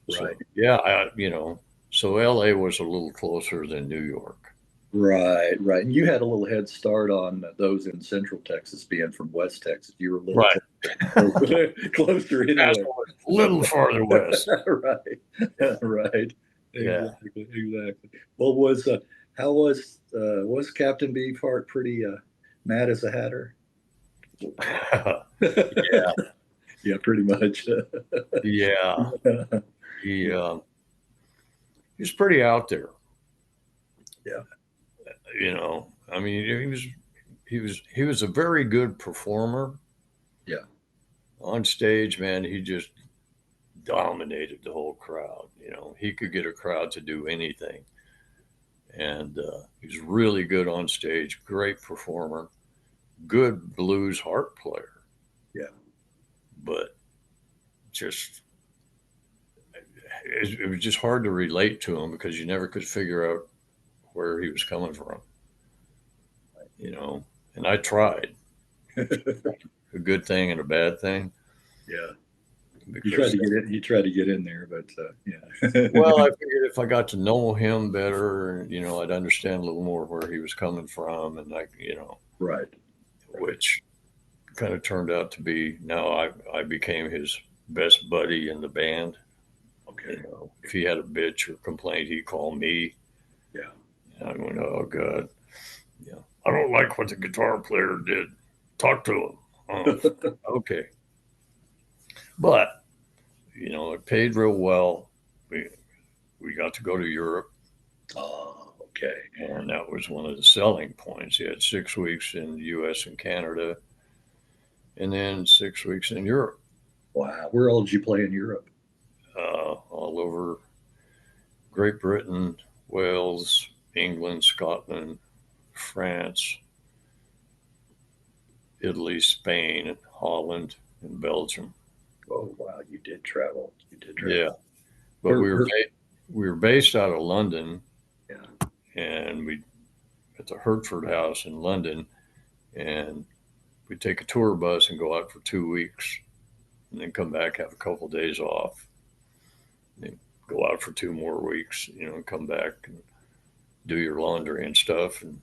So yeah, so LA was a little closer than New York. Right, right. And you had a little head start on those in Central Texas, being from West Texas. You were a little Right. closer anyway. Paso was a little farther west. Right, right. Yeah. Exactly, exactly. Well, how was Captain Beefheart pretty mad as a hatter? Yeah, Yeah, pretty much. yeah. He he's pretty out there. Yeah. I mean, he was a very good performer Yeah. on stage. Man, he just dominated the whole crowd. He could get a crowd to do anything, and he's really good on stage. Great performer, good blues harp player, Yeah. but just it was just hard to relate to him because you never could figure out where he was coming from. you know, and I tried a good thing and a bad thing Yeah. You tried because, to get in. You tried to get in there, but yeah. well, I figured if I got to know him better, I'd understand a little more where he was coming from, and Right. which kind of turned out to be now I became his best buddy in the band. Okay. If he had a bitch or complaint, he'd call me. Yeah. And I went, oh God, yeah, I don't like what the guitar player did. Talk to him. Oh, okay, but it paid real well. We we got to go to Europe, Oh, okay. and that was one of the selling points. He had 6 weeks in the U.S. and Canada, and then 6 weeks in Europe, Wow. Where all did you play in Europe? all over Great Britain, Wales, England, Scotland, France, Italy, Spain, Holland, and Belgium. Oh, wow. You did travel. You did travel. Yeah, but Where, where, we were based out of London, yeah. and we at the Hertford House in London, and we'd take a tour bus and go out for 2 weeks, and then come back, have a couple of days off, and then go out for 2 more weeks, and come back and do your laundry and stuff, and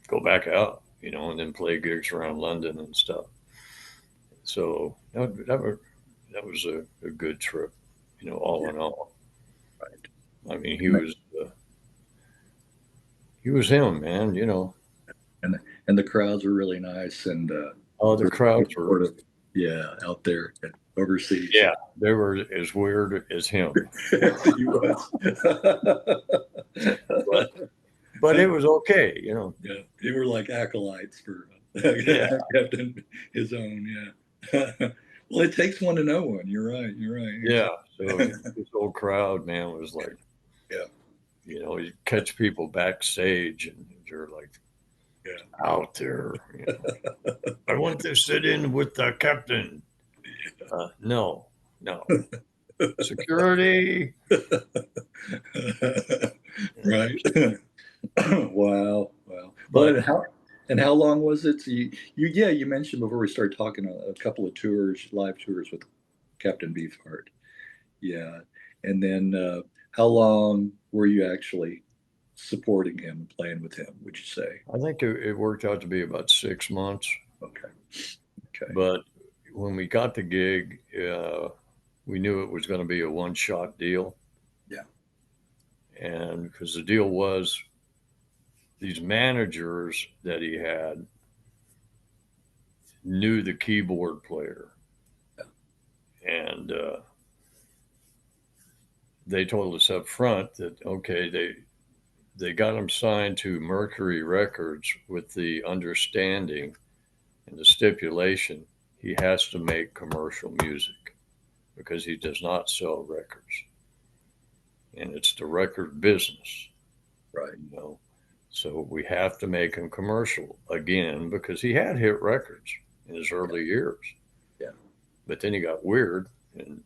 go back out, and then play gigs around London and stuff. So that was a good trip, all Yeah. in all. Right. I mean, And the, he was him, man. and the crowds were really nice and Oh, the really crowds were, supportive. Yeah, out there overseas. yeah, they were as weird as him, He was. but it was okay. Yeah, they were like acolytes for Yeah, Captain his own. Yeah. Well, it takes one to know one. You're right. You're yeah. right. So this whole crowd, man, was like, Yeah. you catch people backstage, and you're like Yeah. out there. I want to sit in with the captain. No, no. Security. Right. Wow. Wow. Well, But and how long was it? Yeah, you mentioned before we started talking a couple of tours, live tours with Captain Beefheart. Yeah. And then how long were you actually supporting him and playing with him, would you say? I think it worked out to be about 6 months. Okay. Okay. But when we got the gig, we knew it was going to be a one-shot deal. Yeah. And because the deal was these managers that he had knew the keyboard player, and they told us up front that okay, they got him signed to Mercury Records with the understanding and the stipulation he has to make commercial music because he does not sell records, and it's the record business. Right. So we have to make him commercial again because he had hit records in his early years. Yeah. But then he got weird, and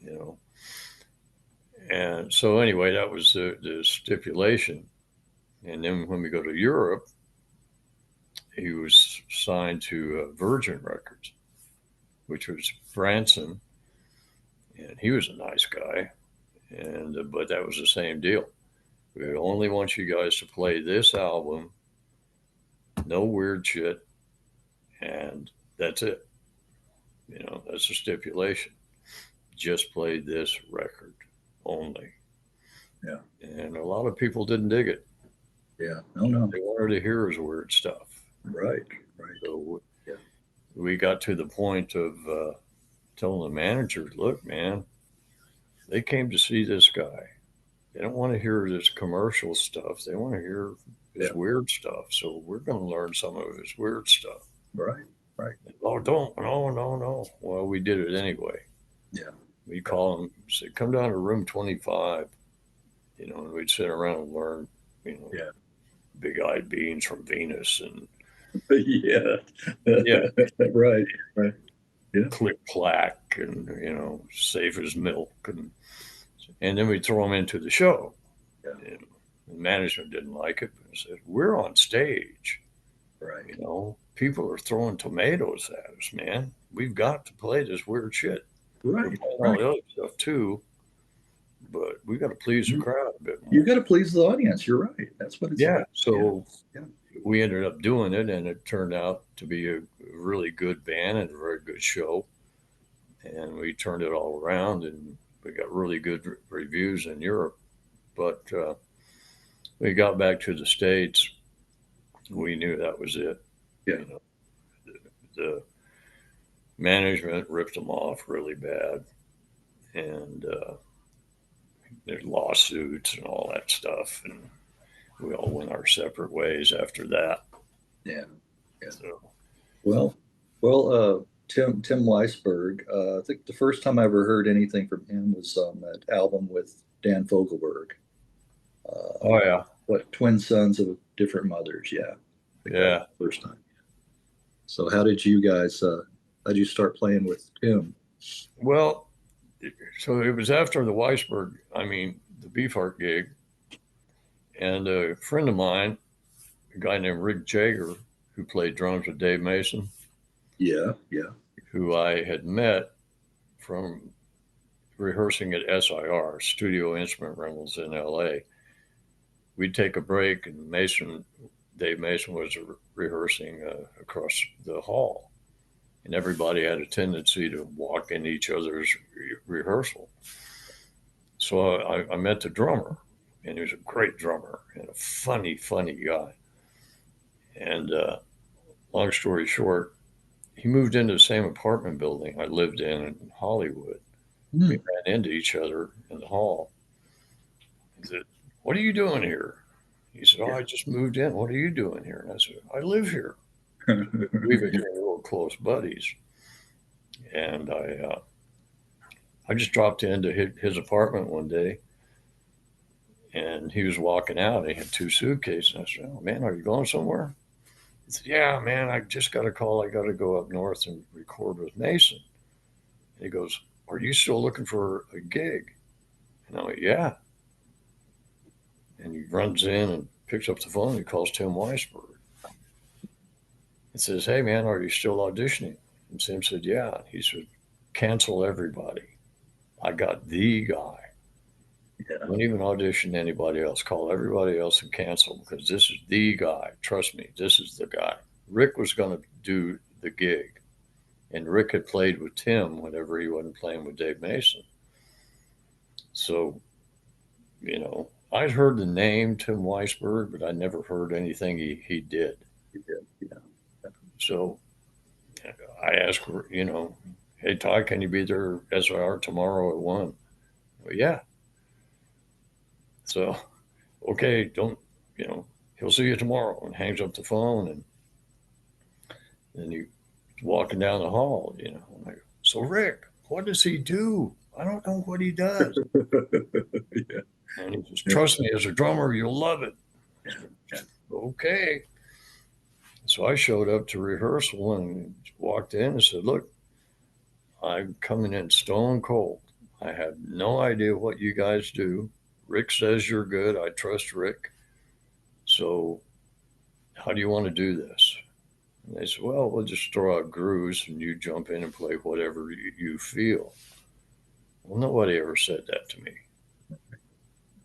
you know. And so anyway, that was the stipulation. And then when we go to Europe, he was signed to Virgin Records, which was Branson, and he was a nice guy. And but that was the same deal. We only want you guys to play this album, no weird shit, and that's it. That's the stipulation. Just play this record only. Yeah. And a lot of people didn't dig it. Yeah. No, no. They wanted to hear his weird stuff. Right. Right. So Yeah. we got to the point of telling the manager, look, man, they came to see this guy. They don't want to hear this commercial stuff. They want to hear his Yeah. weird stuff. So we're going to learn some of his weird stuff. Right. Right. Oh, don't, no, no, no. Well, we did it anyway. Yeah. We call him, say, come down to room 25, and we'd sit around and learn, Yeah. big-eyed beings from Venus and Yeah. yeah, Right. Right. Yeah. click clack and, safe as milk. And then we'd throw them into the show. Yeah. And the management didn't like it. But said, we're on stage. Right. People are throwing tomatoes at us, man. We've got to play this weird shit. We're Right. playing all Right. the other stuff too, but we got to please the crowd a bit more. You got to please the audience. You're right. That's what it's Yeah. about. So Yeah. we ended up doing it, and it turned out to be a really good band and a very good show. And we turned it all around, and we got really good reviews in Europe. But we got back to the States. We knew that was it. Yeah. The management ripped them off really bad, and there's lawsuits and all that stuff, and we all went our separate ways after that. Yeah. Yeah. So, Well, Tim Weisberg. I think the first time I ever heard anything from him was on that album with Dan Fogelberg. oh yeah, What, Twin Sons of Different Mothers? Yeah. I think that yeah. was the first time. So how did you guys? How did you start playing with Tim? Well, so it was after the the Beefheart gig, and a friend of mine, a guy named Rick Jager, who played drums with Dave Mason, Yeah. Yeah. who I had met from rehearsing at SIR, Studio Instrument Rentals in LA. We'd take a break, and Dave Mason was rehearsing across the hall, and everybody had a tendency to walk in each other's rehearsal. So I met the drummer, and he was a great drummer and a funny, funny guy. And long story short, he moved into the same apartment building I lived in Hollywood. Hmm. We ran into each other in the hall. He said, "What are you doing here?" He said, "Oh, I just moved in. What are you doing here?" And I said, "I live here." We became real close buddies. And I just dropped into his apartment one day, and he was walking out. And he had two suitcases. And I said, "Oh, man, are you going somewhere?" He said, "Yeah, man, I just got a call. I got to go up north and record with Mason." And he goes, "Are you still looking for a gig?" And I went, "Yeah." And he runs in and picks up the phone. And he calls Tim Weisberg. He says, "Hey, man, are you still auditioning?" And Tim said, "Yeah." He said, "Cancel everybody. I got the guy. Yeah. Don't even audition anybody else. Call everybody else and cancel because this is the guy. Trust me, this is the guy." Rick was going to do the gig, and Rick had played with Tim whenever he wasn't playing with Dave Mason. So, I'd heard the name Tim Weisberg, but I never heard anything he did. Yeah. So I asked, "Hey, Todd, can you be there SIR tomorrow at 1? Well, yeah. So, okay, don't, he'll see you tomorrow, and hangs up the phone. And then he's walking down the hall, And I go, "So, Rick, what does he do? I don't know what he does." Yeah. And he says, "Trust me, as a drummer, you'll love it." Yeah. Okay. So I showed up to rehearsal and walked in and said, "Look, I'm coming in stone cold. I have no idea what you guys do. Rick says you're good. I trust Rick. So how do you want to do this?" And they said, "Well, we'll just throw out grooves and you jump in and play whatever you feel." Well, nobody ever said that to me.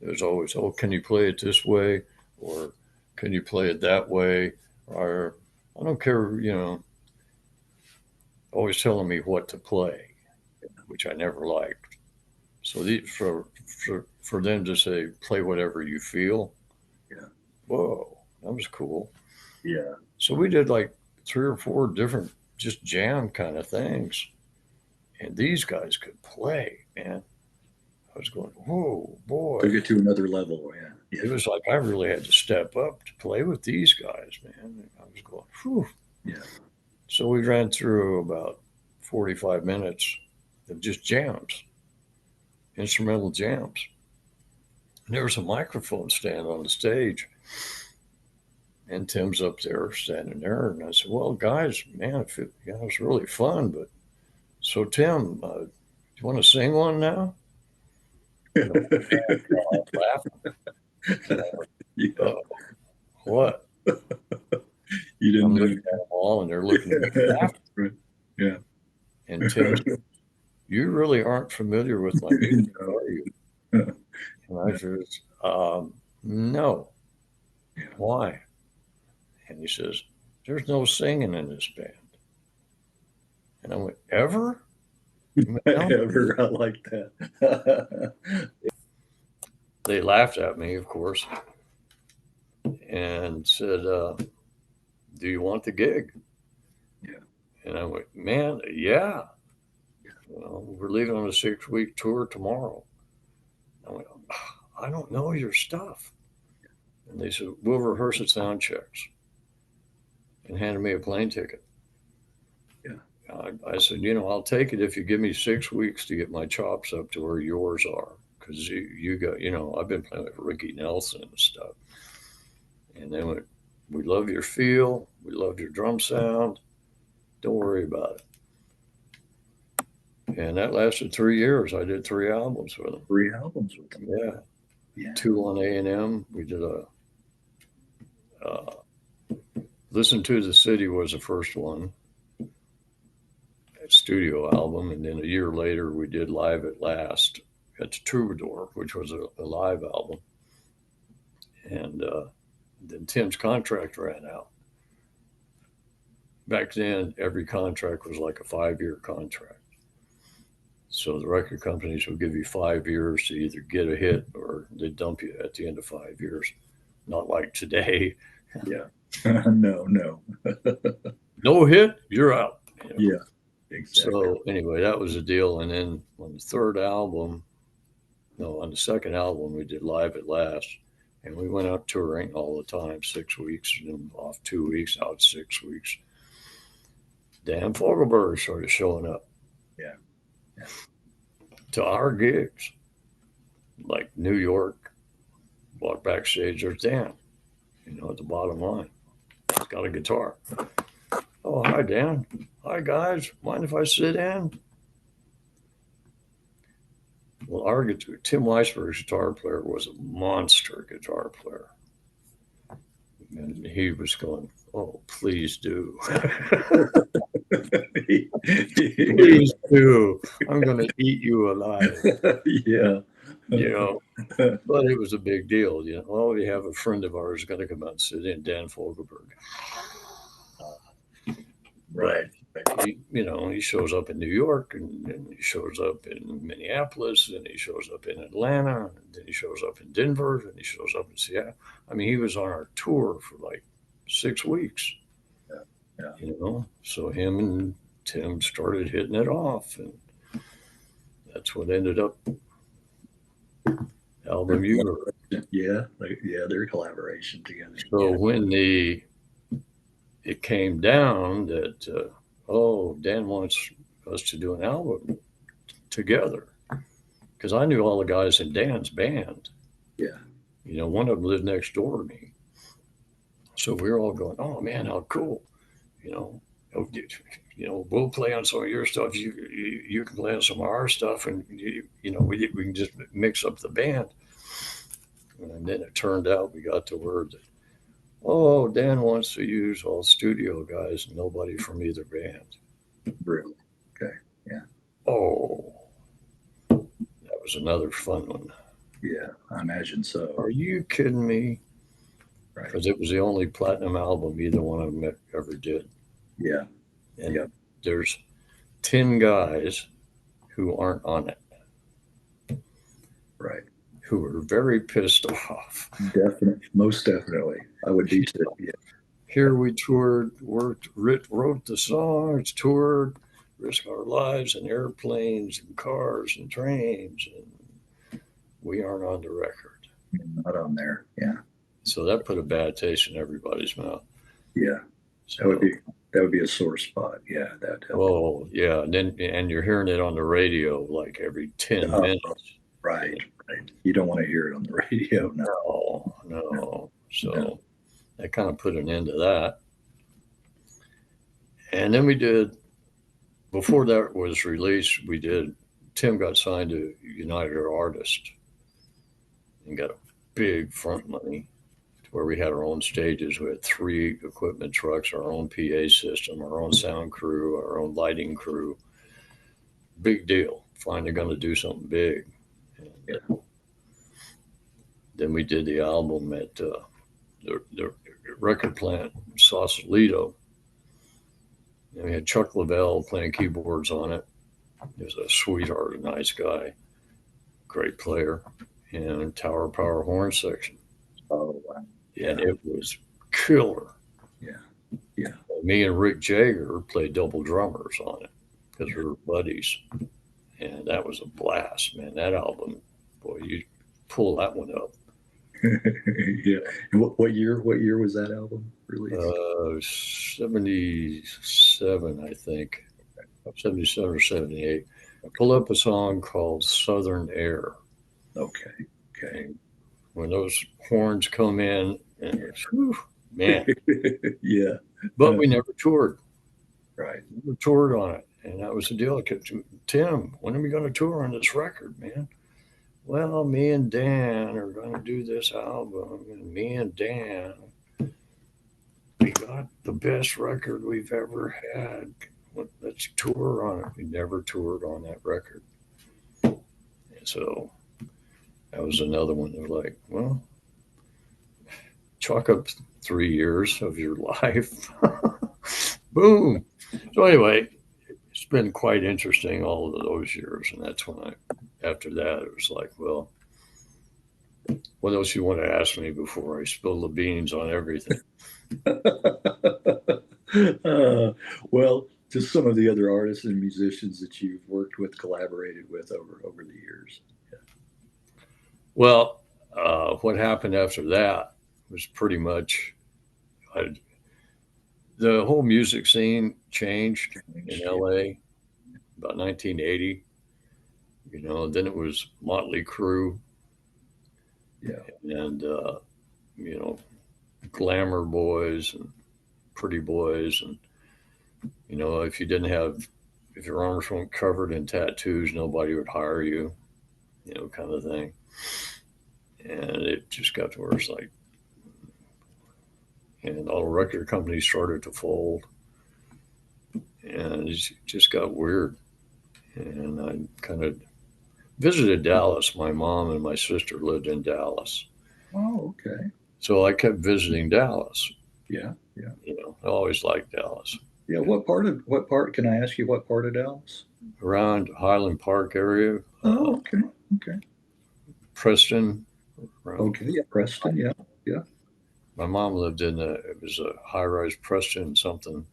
It was always, "Oh, can you play it this way?" Or "Can you play it that way?" Or I don't care, always telling me what to play, which I never liked. So for them to say, "Play whatever you feel," Yeah. whoa, that was cool. Yeah. So we did like 3 or 4 different just jam kind of things. And these guys could play, man. I was going, whoa, boy. Took it to another level. Yeah. It was like I really had to step up to play with these guys, man. I was going, whew. Yeah. So we ran through about 45 minutes of just jams, instrumental jams. And there was a microphone stand on the stage. And Tim's up there standing there. And I said, well, guys, man, it was really fun. But so, Tim, do you want to sing one now? And the man laughed. Yeah. What? You didn't I'm know. looking at them all, and they're looking at me laughing. Right. Yeah. And Tim said, you really aren't familiar with my music, No. are you? And I said, no. Yeah. Why? And he says, there's no singing in this band. And I went, ever? No. Ever? I like that. They laughed at me, of course, and said, do you want the gig? Yeah. And I went, man, yeah. Well, we're leaving on a 6-week tour tomorrow. I went, I don't know your stuff. And they said, we'll rehearse at sound checks, and handed me a plane ticket. Yeah. I said, I'll take it if you give me 6 weeks to get my chops up to where yours are. Because you got, I've been playing with Ricky Nelson and stuff. And they went, we love your feel. We love your drum sound. Don't worry about it. And that lasted 3 years. I did 3 albums with them. 3 albums with them. Yeah. Yeah. 2 on A&M. We did Listen to the City was the first one. A studio album. And then a year later, we did Live at Last at the Troubadour, which was a live album. And then Tim's contract ran out. Back then, every contract was like a 5-year contract. So the record companies would give you 5 years to either get a hit or they dump you at the end of 5 years. Not like today. Yeah. No. No hit, you're out. Yeah. Exactly. So anyway, that was the deal. And then on the second album, we did Live at Last. And we went out touring all the time, 6 weeks, and then off 2 weeks, out 6 weeks. Dan Fogelberg started showing up. Yeah. To our gigs, like New York, walk backstage, there's Dan, at the bottom line. He's got a guitar. Oh, hi, Dan. Hi, guys. Mind if I sit in? Well, Tim Weisberg's guitar player was a monster guitar player. And he was going, oh, please do. Please do. I'm going to eat you alive. Yeah. But it was a big deal. Well, we have a friend of ours going to come out and sit in, Dan Fogelberg. Right. He shows up in New York, and he shows up in Minneapolis, and he shows up in Atlanta, and then he shows up in Denver, and he shows up in Seattle. I mean, he was on our tour for like 6 weeks. Yeah. So him and Tim started hitting it off, and that's what ended up album you. Yeah, their collaboration together. So when it came down that Dan wants us to do an album together, because I knew all the guys in Dan's band. Yeah. One of them lived next door to me, so we were all going, oh man, how cool. We'll play on some of your stuff. You can play on some of our stuff, and we can just mix up the band. And then it turned out we got the word that, oh, Dan wants to use all studio guys and nobody from either band. Really? Okay. Yeah. Oh, that was another fun one. Yeah, I imagine so. Are you kidding me? Right. Because it was the only platinum album either one of them ever did. Yeah. And there's 10 guys who aren't on it. Right. Who were very pissed off. Definitely. Most definitely. I would be too. Yeah. Here we toured, worked, wrote the songs, toured, risked our lives in airplanes and cars and trains, and we aren't on the record. Not on there. Yeah. So that put a bad taste in everybody's mouth. Yeah. So, That would be a sore spot. Yeah. That. oh yeah, and you're hearing it on the radio like every 10 Oh, minutes. right. Right. You don't want to hear it on the radio. No. No. So No. that kind of put an end to that. And then we did, before that was released, Tim got signed to United Artists and got a big front money to where we had our own stages. We had 3 equipment trucks, our own PA system, our own sound crew, our own lighting crew. Big deal. Finally going to do something big. And then we did the album at the record plant, Sausalito. And we had Chuck Lavelle playing keyboards on it. He was a sweetheart, a nice guy, great player, and Tower Power horn section. Oh, wow. And it was killer. Yeah. Yeah. Me and Rick Jagger played double drummers on it because we were buddies. And that was a blast, man. That album, boy, you pull that one up. Yeah. And what year was that album released? 77, I think. 77 or 78. Pull up a song called Southern Air. Okay. Okay. When those horns come in, and whew, man. Yeah. But we never toured. Right. We toured on it. And that was the deal. I kept, Tim, when are we going to tour on this record, man? Well, me and Dan are going to do this album. And me and Dan, we got the best record we've ever had. Let's tour on it. We never toured on that record. And so that was another one. They're like, well, chalk up 3 years of your life. Boom. So anyway, it's been quite interesting all of those years. And that's when after that, it was like, well, what else you want to ask me before I spill the beans on everything? Well, just some of the other artists and musicians that you've worked with, collaborated with over the years. Yeah. Well, what happened after that was pretty much the whole music scene changed in LA about 1980. Then it was Motley Crue. Yeah. And, glamour boys and pretty boys. And, if your arms weren't covered in tattoos, nobody would hire you, kind of thing. And it just got to where it's like, and all the record companies started to fold. And it just got weird. And I kind of visited Dallas. My mom and my sister lived in Dallas. Oh, okay. So I kept visiting Dallas. Yeah, yeah. I always liked Dallas. Yeah, what part, can I ask you what part of Dallas? Around Highland Park area. Oh, okay, okay. Preston. Okay, yeah, Preston, yeah, yeah. My mom lived it was a high-rise Preston something,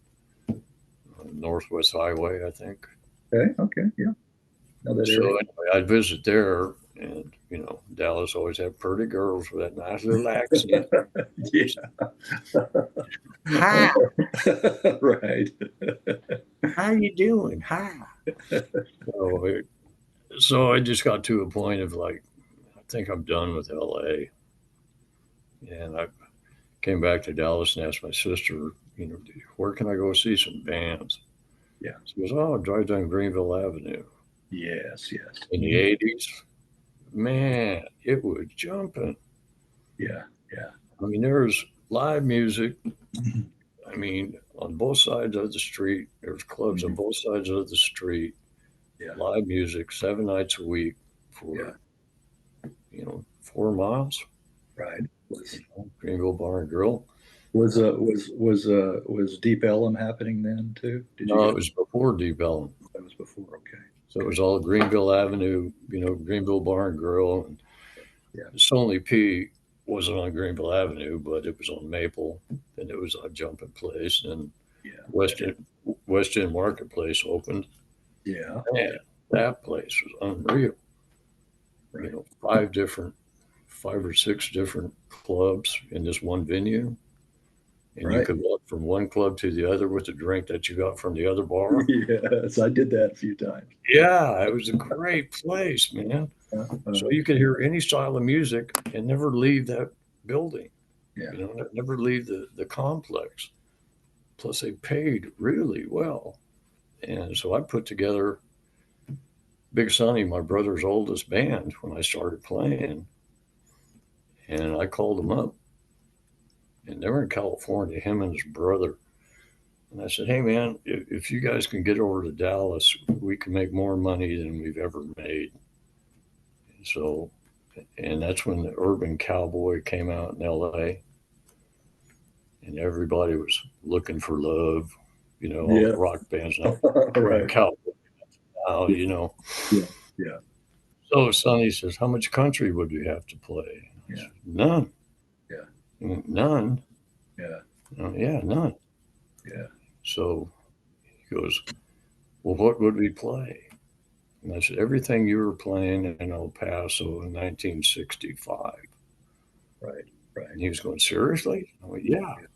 Northwest Highway, I think. Okay, yeah. So anyway, I'd visit there, and Dallas always had pretty girls with that nice little accent. Yeah. Hi. Right. How you doing? Hi. So I just got to a point of like, I think I'm done with LA. And I came back to Dallas and asked my sister, where can I go see some bands? Yeah. She goes, oh, drive down Greenville Avenue. Yes, yes. In the 80s, man, it was jumping. Yeah, yeah. I mean, there's live music. I mean, on both sides of the street, there's clubs on both sides of the street. Yeah. Live music 7 nights a week for 4 miles. Right. Greenville Bar and Grill. Was Deep Ellum happening then too? No, it was before Deep Ellum. That was before. Okay. So it was all Greenville Avenue, Greenville Bar and Grill. And yeah. Sonny P wasn't on Greenville Avenue, but it was on Maple. and it was a jumping place. And Yeah. West End Marketplace opened. Yeah. Man, that place was unreal. Right. Five or six different clubs in this one venue. And you Right. could walk from one club to the other with the drink that you got from the other bar. Yes, I did that a few times. Yeah, it was a great place, man. So you could hear any style of music and never leave that building. Yeah. Never leave the complex. Plus, they paid really well. And so I put together Big Sonny, my brother's oldest band, when I started playing. And I called them up, and they were in California, him and his brother. And I said, hey, man, if you guys can get over to Dallas, we can make more money than we've ever made. So, and that's when the Urban Cowboy came out in LA, and everybody was looking for love. All the Yeah. rock bands now, Urban Right. Cowboy now. Yeah. Yeah. So Sonny says, how much country would we have to play? I Yeah. said, none. Yeah. None? Yeah. Yeah, none. Yeah. So he goes, well, what would we play? And I said, everything you were playing in El Paso in 1965. Right. Right. And he was going, seriously? I went, yeah. Yeah.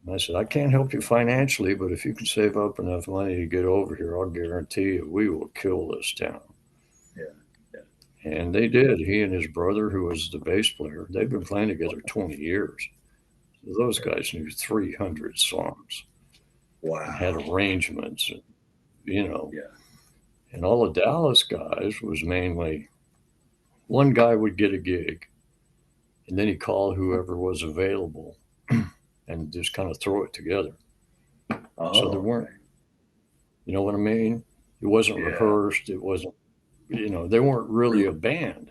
And I said, I can't help you financially, but if you can save up enough money to get over here, I'll guarantee you we will kill this town. Yeah. Yeah. And they did. He and his brother, who was the bass player, they've been playing together 20 years. So those guys knew 300 songs and had Wow. arrangements, Yeah. And all the Dallas guys was mainly one guy would get a gig, and then he'd call whoever was available and just kind of throw it together. So there Oh. weren't, you know what I mean? It wasn't Yeah. rehearsed. It wasn't, they weren't really a band.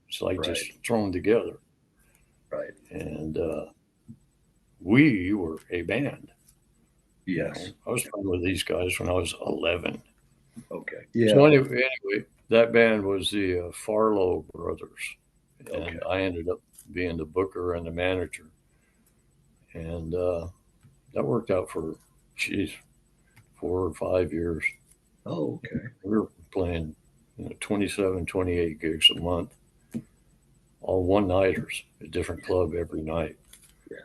It's like Right. just thrown together. Right. And we were a band. Yes. I was playing with these guys when I was 11. Okay. Yeah. So anyway, that band was the Farlow brothers, Okay. and I ended up being the booker and the manager, and that worked out for, 4 or 5 years. Oh, okay. We were playing 27, 28 gigs a month, all one-nighters, a different club every night. Yeah.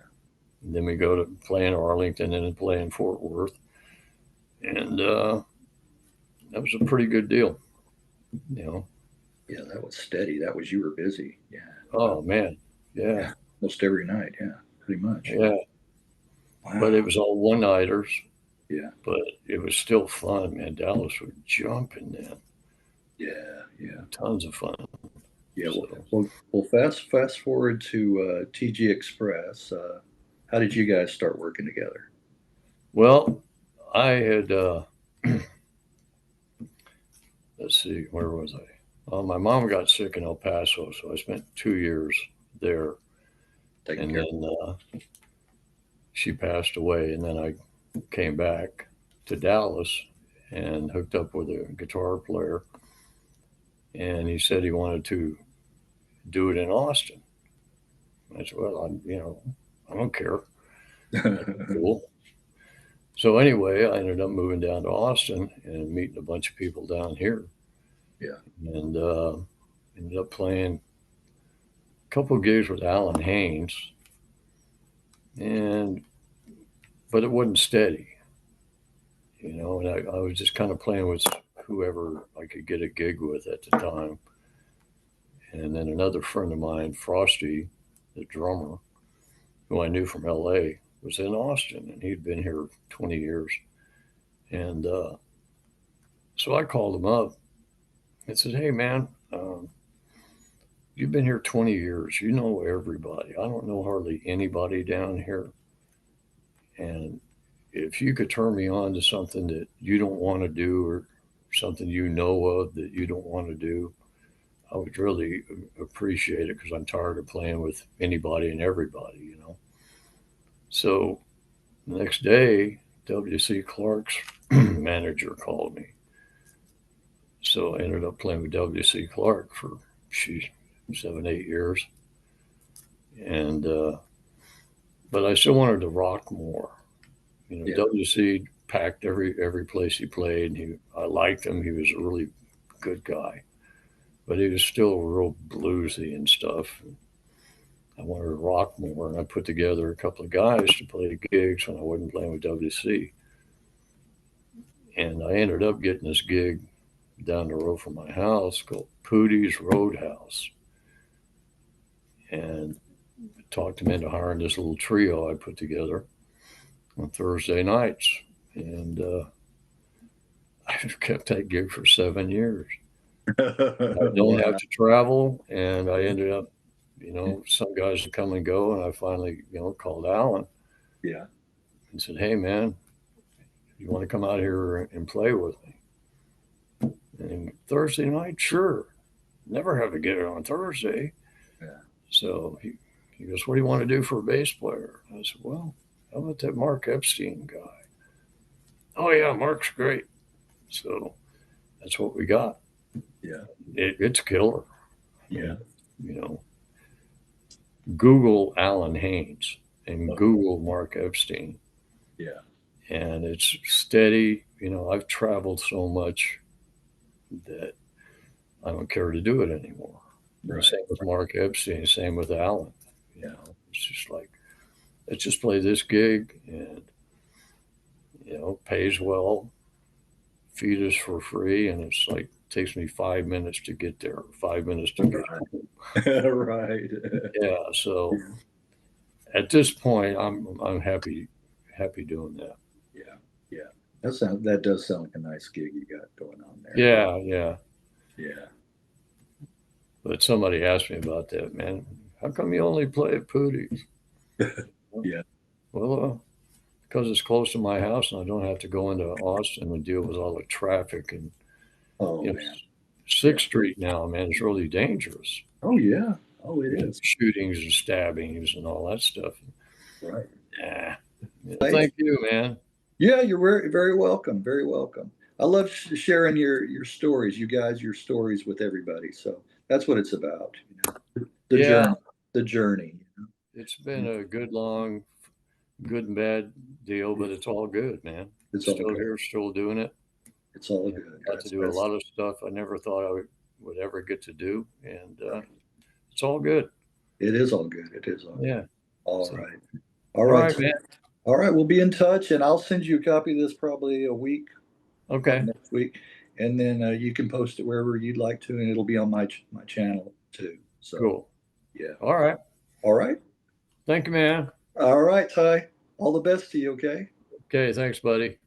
And then we go to play in Arlington and then play in Fort Worth, and that was a pretty good deal. Yeah, that was steady. You were busy. Yeah. Oh man, yeah, Yeah. Almost every night. Yeah. Pretty much. yeah. Wow. But it was all one-nighters. Yeah. But it was still fun, man. Dallas was jumping then. Yeah. Yeah. Tons of fun. Yeah. So, Well. Fast forward to TG Express. How did you guys start working together? well, I had, let's see, where was I? My mom got sick in El Paso, so I spent 2 years there. Taking And care. then she passed away. And then I came back to Dallas and hooked up with a guitar player. And he said he wanted to do it in Austin. I said, well, I don't care. Cool. So anyway, I ended up moving down to Austin and meeting a bunch of people down here. Yeah. And ended up playing a couple of gigs with Alan Haynes. But it wasn't steady, and I was just kind of playing with whoever I could get a gig with at the time. And then another friend of mine, Frosty, the drummer, who I knew from LA, was in Austin, and he'd been here 20 years. And so I called him up and said, hey, man, you've been here 20 years. You know everybody. I don't know hardly anybody down here. And if you could turn me on to something that you don't want to do, or something you know of that you don't want to do, I would really appreciate it, because I'm tired of playing with anybody and everybody. So the next day, W.C. Clark's manager called me. So I ended up playing with W.C. Clark for 7, 8 years. And but I still wanted to rock more. You know, Yeah. WC packed every place he played. I liked him. He was a really good guy, but he was still real bluesy and stuff. I wanted to rock more, and I put together a couple of guys to play gigs when I wasn't playing with WC. And I ended up getting this gig down the road from my house called Pootie's Roadhouse, and talked him into hiring this little trio I put together on Thursday nights. And I've kept that gig for 7 years. I don't have Wow. to travel, and I ended up, some guys would come and go, and I finally, called Alan Yeah. and said, "Hey, man, you want to come out here and play with me?" And Thursday night, sure. Never have a gig on Thursday. Yeah. So he goes, "What do you want to do for a bass player?" I said, "Well, how about that Mark Epstein guy?" "Oh, yeah, Mark's great." So that's what we got. Yeah. It's killer. Yeah. You know, Google Alan Haynes and Oh, Google Mark Epstein, yeah. and it's steady. I've traveled so much that I don't care to do it anymore. And Right. same with Mark Epstein, same with Alan. Yeah. It's just like, let's just play this gig and, pays well, feed us for free. And it's like, takes me 5 minutes to get there, 5 minutes to get home. Right. Yeah. So Yeah. at this point, I'm happy doing that. Yeah. Yeah. That does sound like a nice gig you got going on there. Yeah. Yeah. Yeah. But somebody asked me about that, man. How come you only play at Pootie's? Yeah. Well, because it's close to my house and I don't have to go into Austin and deal with all the traffic and Oh you know, man. Sixth Street now, man, is really dangerous. Oh yeah. Oh, it is. Shootings and stabbings and all that stuff. Right. Yeah. Nice. Thank you, man. Yeah, you're very, very welcome. Very welcome. I love sharing your stories, you guys, your stories with everybody. So that's what it's about. The Yeah, journey. The journey. it's been a good, long, good and bad deal, but it's all good, man. It's all Still good. here, still doing it. It's all And good. got to do a lot of stuff I never thought I would ever get to do. And it's all good. It is all good. It is all good. Yeah. All So, right. All all right. right, man. All right. We'll be in touch, and I'll send you a copy of this probably a week, Okay. next week, and then you can post it wherever you'd like to, and it'll be on my channel too. So Cool. yeah. All right. All right. Thank you, man. All right, Ty. All the best to you. Okay. Okay. Thanks, buddy.